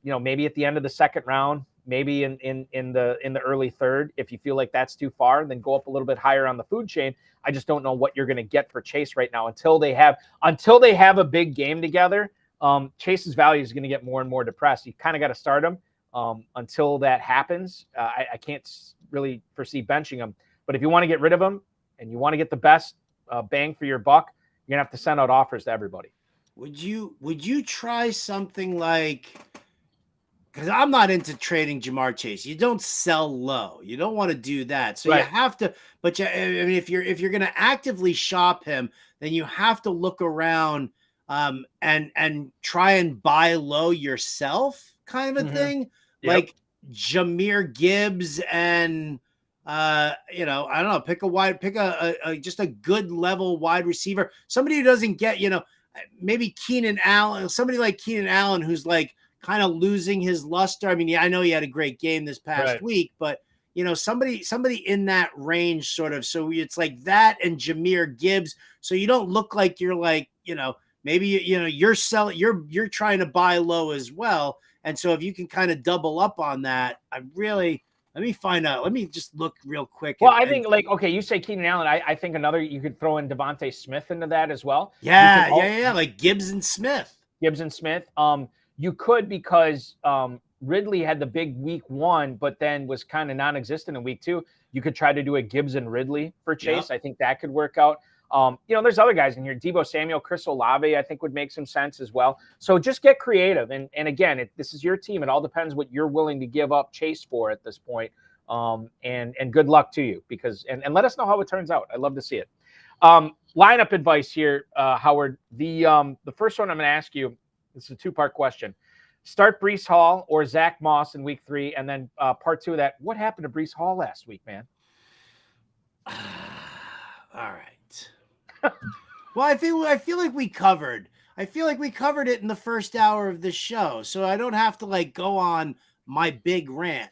maybe at the end of the second round, maybe in the early third. If you feel like that's too far, then go up a little bit higher on the food chain. I just don't know what you're going to get for Chase right now until they have a big game together. Chase's value is going to get more and more depressed. You kind of got to start him until that happens. I can't really foresee benching him. But if you want to get rid of him and you want to get the best bang for your buck, you're gonna have to send out offers to everybody. Would you try something like? Because I'm not into trading Jamar Chase. You don't sell low. You don't want to do that. So you have to. But if you're gonna actively shop him, then you have to look around and try and buy low yourself, kind of a thing. Yep. Like Jahmyr Gibbs and. I don't know, pick a just a good level wide receiver, somebody who doesn't get, maybe Keenan Allen, somebody like Keenan Allen, who's like kind of losing his luster. I mean, I know he had a great game this past week, but somebody in that range sort of. So it's like that and Jahmyr Gibbs. So you don't look like you're like, maybe, you're selling, you're trying to buy low as well. And so if you can kind of double up on that, I really, Let me find out. Let me just look real quick. Well, I think you say Keenan Allen. I think you could throw in Devontae Smith into that as well. Yeah. Like Gibbs and Smith. You could, because Ridley had the big week 1, but then was kind of non-existent in week 2. You could try to do a Gibbs and Ridley for Chase. Yep. I think that could work out. There's other guys in here. Deebo Samuel, Chris Olave, I think would make some sense as well. So just get creative. And again, this is your team. It all depends what you're willing to give up Chase for at this point. And good luck to you, because and let us know how it turns out. I'd love to see it. Lineup advice here, Howard. The first one I'm going to ask you, this is a 2-part question. Start Breece Hall or Zach Moss in week 3, and then part 2 of that, what happened to Breece Hall last week, man? All right. Well, I feel like we covered. I feel like we covered it in the first hour of the show, so I don't have to go on my big rant.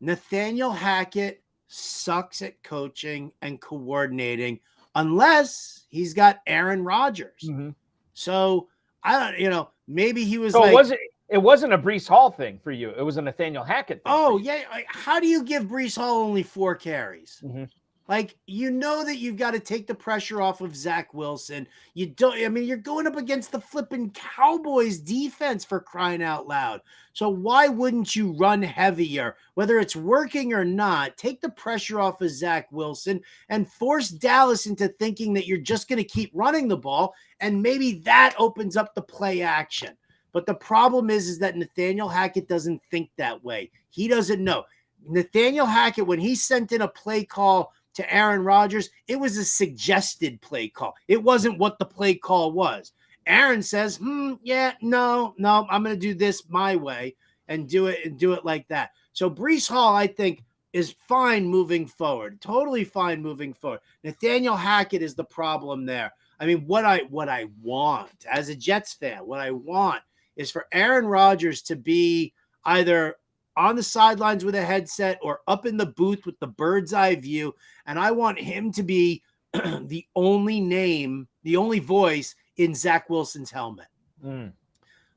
Nathaniel Hackett sucks at coaching and coordinating unless he's got Aaron Rodgers. Mm-hmm. So I don't, maybe he was. So it wasn't a Breece Hall thing for you. It was a Nathaniel Hackett thing. Oh yeah. How do you give Breece Hall only 4 carries? Mm-hmm. That you've got to take the pressure off of Zach Wilson. You're going up against the flipping Cowboys defense, for crying out loud. So why wouldn't you run heavier? Whether it's working or not, take the pressure off of Zach Wilson and force Dallas into thinking that you're just going to keep running the ball. And maybe that opens up the play action. But the problem is that Nathaniel Hackett doesn't think that way. He doesn't know. Nathaniel Hackett, when he sent in a play call to Aaron Rodgers, it was a suggested play call. It wasn't what the play call was. Aaron says, no, I'm going to do this my way and do it like that. So Breece Hall, I think, is fine moving forward. Totally fine moving forward. Nathaniel Hackett is the problem there. I mean, what I want as a Jets fan, what I want is for Aaron Rodgers to be either on the sidelines with a headset or up in the booth with the bird's eye view. And I want him to be the only name, the only voice in Zach Wilson's helmet.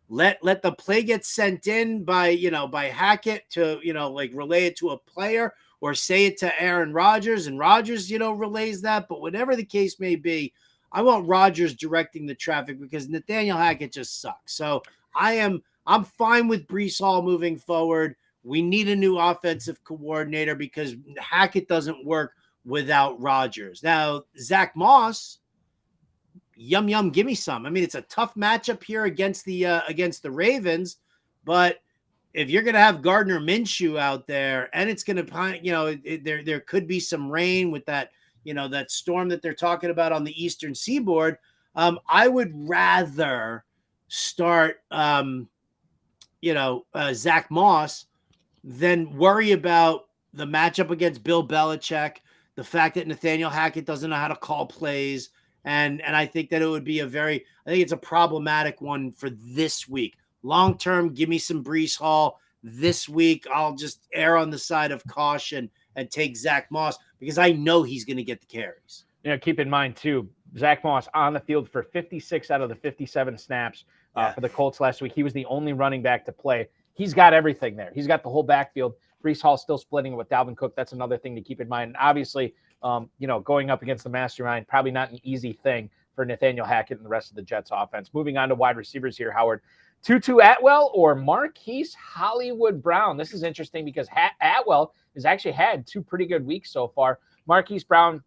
Let the play get sent in by Hackett to, relay it to a player or say it to Aaron Rodgers, and Rodgers, relays that. But whatever the case may be, I want Rodgers directing the traffic, because Nathaniel Hackett just sucks. So I'm fine with Breece Hall moving forward. We need a new offensive coordinator because Hackett doesn't work without Rodgers. Now, Zach Moss, yum, give me some. I mean, it's a tough matchup here against the Ravens, but if you're going to have Gardner Minshew out there, and it's going to, there could be some rain with that, that storm that they're talking about on the Eastern Seaboard. I would rather start, Zach Moss than worry about the matchup against Bill Belichick, the fact that Nathaniel Hackett doesn't know how to call plays. And I think that it would be I think it's a problematic one for this week. Long-term, give me some Breece Hall. This week, I'll just err on the side of caution and take Zach Moss, because I know he's going to get the carries. Keep in mind, too, Zach Moss on the field for 56 out of the 57 snaps for the Colts last week. He was the only running back to play. He's got everything there. He's got the whole backfield. Breece Hall still splitting with Dalvin Cook. That's another thing to keep in mind. And obviously, going up against the mastermind, probably not an easy thing for Nathaniel Hackett and the rest of the Jets offense. Moving on to wide receivers here, Howard. Tutu Atwell or Marquise Hollywood Brown? This is interesting because Atwell has actually had 2 pretty good weeks so far. Marquise Brown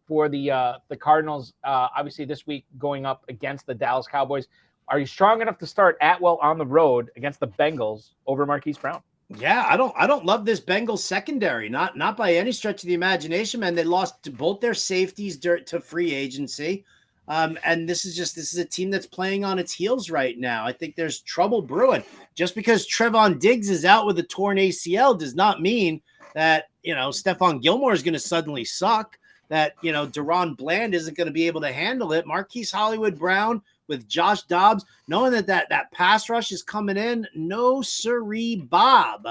for the Cardinals, obviously this week going up against the Dallas Cowboys. Are you strong enough to start Atwell on the road against the Bengals over Marquise Brown? Yeah, I don't love this Bengals secondary, not by any stretch of the imagination, man. They lost both their safeties to free agency. And this is a team that's playing on its heels right now. I think there's trouble brewing. Just because Trevon Diggs is out with a torn ACL does not mean that, Stephon Gilmore is going to suddenly suck, that, Deron Bland isn't going to be able to handle it. Marquise Hollywood Brown with Josh Dobbs, knowing that pass rush is coming in, no siree, Bob.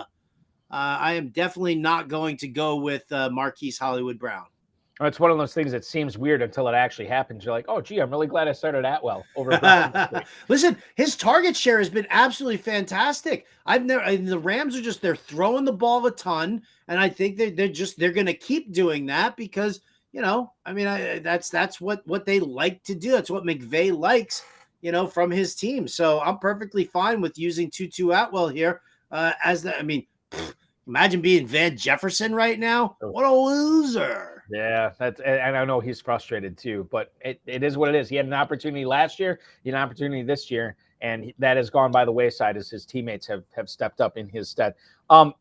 I am definitely not going to go with Marquise Hollywood Brown. It's one of those things that seems weird until it actually happens. You're like, oh, gee, I'm really glad I started Atwell over Brown. Listen, his target share has been absolutely fantastic. The Rams are they're throwing the ball a ton, and I think they're going to keep doing that because, that's what they like to do. That's what McVay likes, from his team. So I'm perfectly fine with using Tutu Atwell here imagine being Van Jefferson right now. What a loser. Yeah, and I know he's frustrated too, but it is what it is. He had an opportunity last year, he had an opportunity this year, and that has gone by the wayside as his teammates have stepped up in his stead.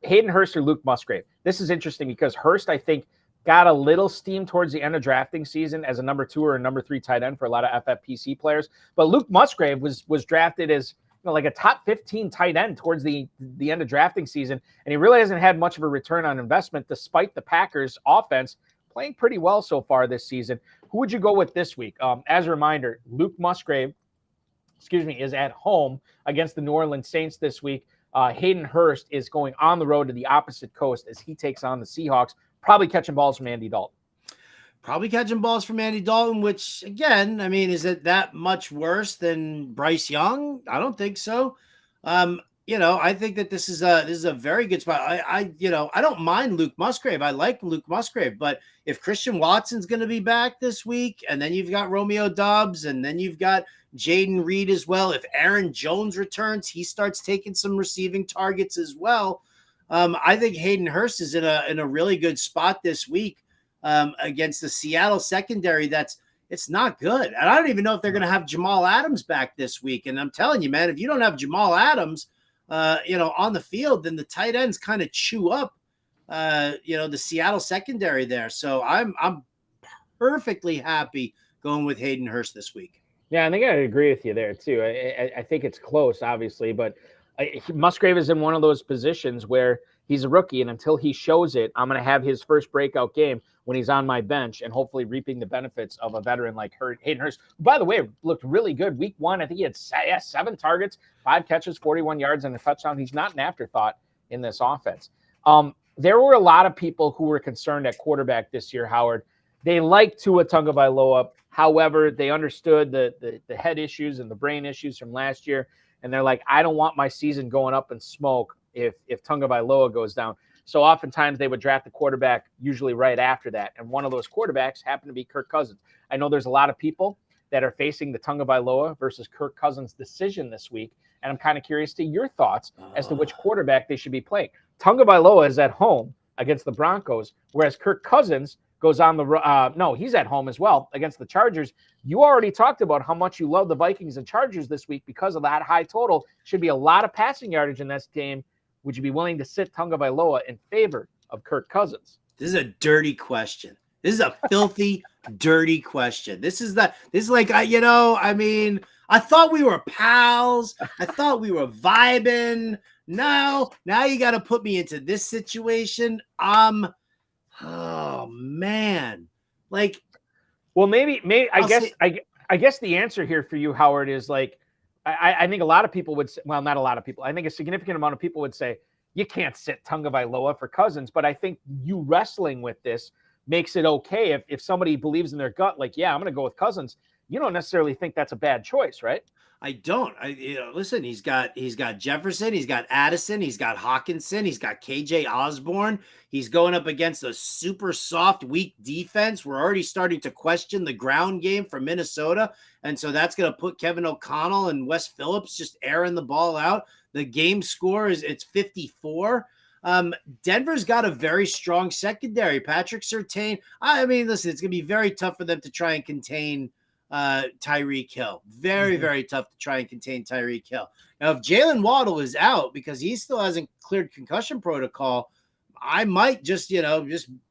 Hayden Hurst or Luke Musgrave. This is interesting because Hurst, I think, got a little steam towards the end of drafting season as a number 2 or a number 3 tight end for a lot of FFPC players. But Luke Musgrave was drafted as like a top 15 tight end towards the end of drafting season, and he really hasn't had much of a return on investment despite the Packers offense playing pretty well so far this season. Who would you go with this week? As a reminder, Luke Musgrave, is at home against the New Orleans Saints this week. Hayden Hurst is going on the road to the opposite coast as he takes on the Seahawks, probably catching balls from Andy Dalton. Which, again, is it that much worse than Bryce Young? I don't think so. I think that this is a very good spot. I don't mind Luke Musgrave. I like Luke Musgrave, but if Christian Watson's going to be back this week, and then you've got Romeo Doubs, and then you've got Jaden Reed as well. If Aaron Jones returns, he starts taking some receiving targets as well. I think Hayden Hurst is in a really good spot this week against the Seattle secondary. It's not good. And I don't even know if they're going to have Jamal Adams back this week. And I'm telling you, man, if you don't have Jamal Adams, on the field, then the tight ends kind of chew up, the Seattle secondary there. So I'm perfectly happy going with Hayden Hurst this week. Yeah, I think I agree with you there too. I think it's close, obviously, but Musgrave is in one of those positions where he's a rookie, and until he shows it, I'm going to have his first breakout game when he's on my bench and hopefully reaping the benefits of a veteran like Hayden Hurst, who, by the way, looked really good week 1. I think he had 7 targets, 5 catches, 41 yards, and a touchdown. He's not an afterthought in this offense. There were a lot of people who were concerned at quarterback this year, Howard. They liked Tua Tagovailoa. However, they understood the head issues and the brain issues from last year, and they're like, I don't want my season going up in smoke if Tagovailoa goes down. So oftentimes they would draft the quarterback usually right after that. And one of those quarterbacks happened to be Kirk Cousins. I know there's a lot of people that are facing the Tagovailoa versus Kirk Cousins decision this week. And I'm kind of curious to your thoughts as to which quarterback they should be playing. Tagovailoa is at home against the Broncos, whereas Kirk Cousins goes on he's at home as well against the Chargers. You already talked about how much you love the Vikings and Chargers this week because of that high total. Should be a lot of passing yardage in this game. Would you be willing to sit Tagovailoa in favor of Kirk Cousins? This is a dirty question. This is a filthy, dirty question. I thought we were pals. I thought we were vibing. Now you got to put me into this situation. Oh man. Maybe I guess the answer here for you, Howard, is I think a lot of people would say, well, not a lot of people. I think a significant amount of people would say you can't sit Tagovailoa for Cousins, but I think you wrestling with this makes it okay if somebody believes in their gut, I'm going to go with Cousins. You don't necessarily think that's a bad choice, right? I don't. Listen, he's got Jefferson, he's got Addison, he's got Hawkinson, he's got KJ Osborne. He's going up against a super soft, weak defense. We're already starting to question the ground game for Minnesota, and so that's going to put Kevin O'Connell and Wes Phillips just airing the ball out. The game score it's 54. Denver's got a very strong secondary. Patrick Surtain. Listen, it's going to be very tough for them to try and contain Tyreek Hill. Very, very tough to try and contain Tyreek Hill. Now, if Jalen Waddle is out because he still hasn't cleared concussion protocol, I might just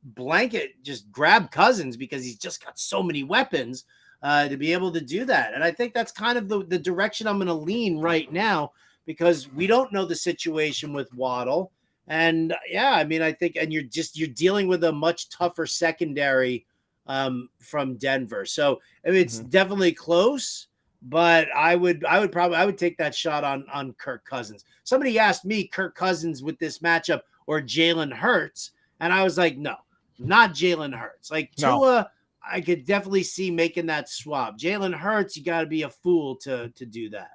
blanket, just grab Cousins because he's just got so many weapons to be able to do that. And I think that's kind of the direction I'm going to lean right now because we don't know the situation with Waddle. And I think, and you're dealing with a much tougher secondary from Denver. So it's definitely close, but I would take that shot on Kirk Cousins. Somebody asked me Kirk Cousins with this matchup or Jalen Hurts, and I was like, no. not Jalen Hurts. Like No. Tua, I could definitely see making that swap. Jalen Hurts, you got to be a fool to do that.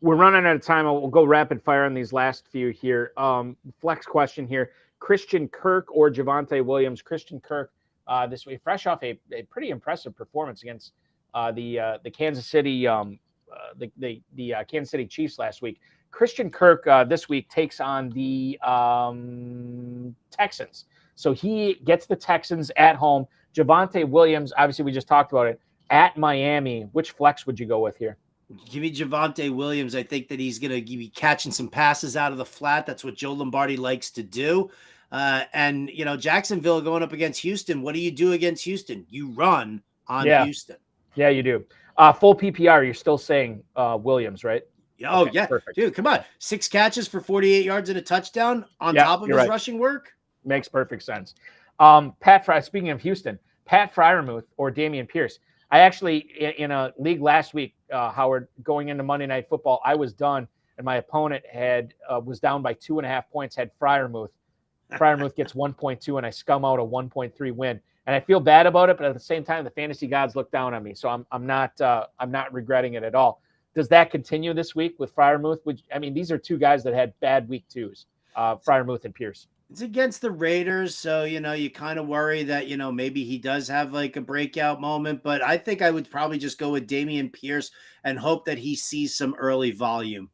We're running out of time. We'll go rapid fire on these last few here. Flex question here. Christian Kirk or Javonte Williams? Christian Kirk this week, fresh off a pretty impressive performance against the Kansas City Kansas City Chiefs last week. Christian Kirk this week takes on the Texans. So he gets the Texans at home. Javonte Williams, obviously we just talked about it, at Miami. Which flex would you go with here? Give me Javonte Williams. I think that he's going to be catching some passes out of the flat. That's what Joe Lombardi likes to do. And, Jacksonville going up against Houston. What do you do against Houston? You run on Houston. Yeah, you do. Full PPR, you're still saying Williams, right? Oh, Okay, yeah. perfect. Dude, come on. 6 catches for 48 yards and a touchdown on top of his rushing work? Makes perfect sense. Speaking of Houston, Pat Freiermuth or Dameon Pierce. I actually, in a league last week, Howard, going into Monday Night Football, I was done, and my opponent was down by 2.5 points, had Freiermuth. Freiermuth gets 1.2, and I scum out a 1.3 win. And I feel bad about it, but at the same time, the fantasy gods look down on me, so I'm not regretting it at all. Does that continue this week with Freiermuth? These are two guys that had bad week twos, Freiermuth and Pierce. It's against the Raiders, so, you kind of worry that, maybe he does have like a breakout moment, but I think I would probably just go with Dameon Pierce and hope that he sees some early volume.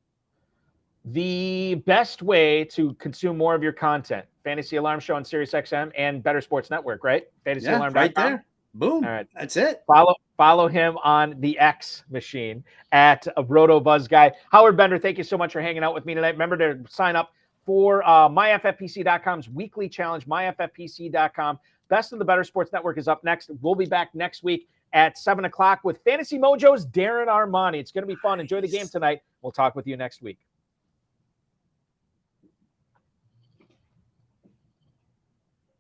The best way to consume more of your content, Fantasy Alarm Show on SiriusXM and Bettor Sports Network, right? FantasyAlarm.com. Right there. Boom. All right. That's it. Follow him on the X machine at RotoBuzzGuy. Howard Bender, thank you so much for hanging out with me tonight. Remember to sign up for MyFFPC.com's weekly challenge, MyFFPC.com. Best of the Bettor Sports Network is up next. We'll be back next week at 7 o'clock with Fantasy Mojo's Darren Armani. It's going to be fun. Enjoy the game tonight. We'll talk with you next week.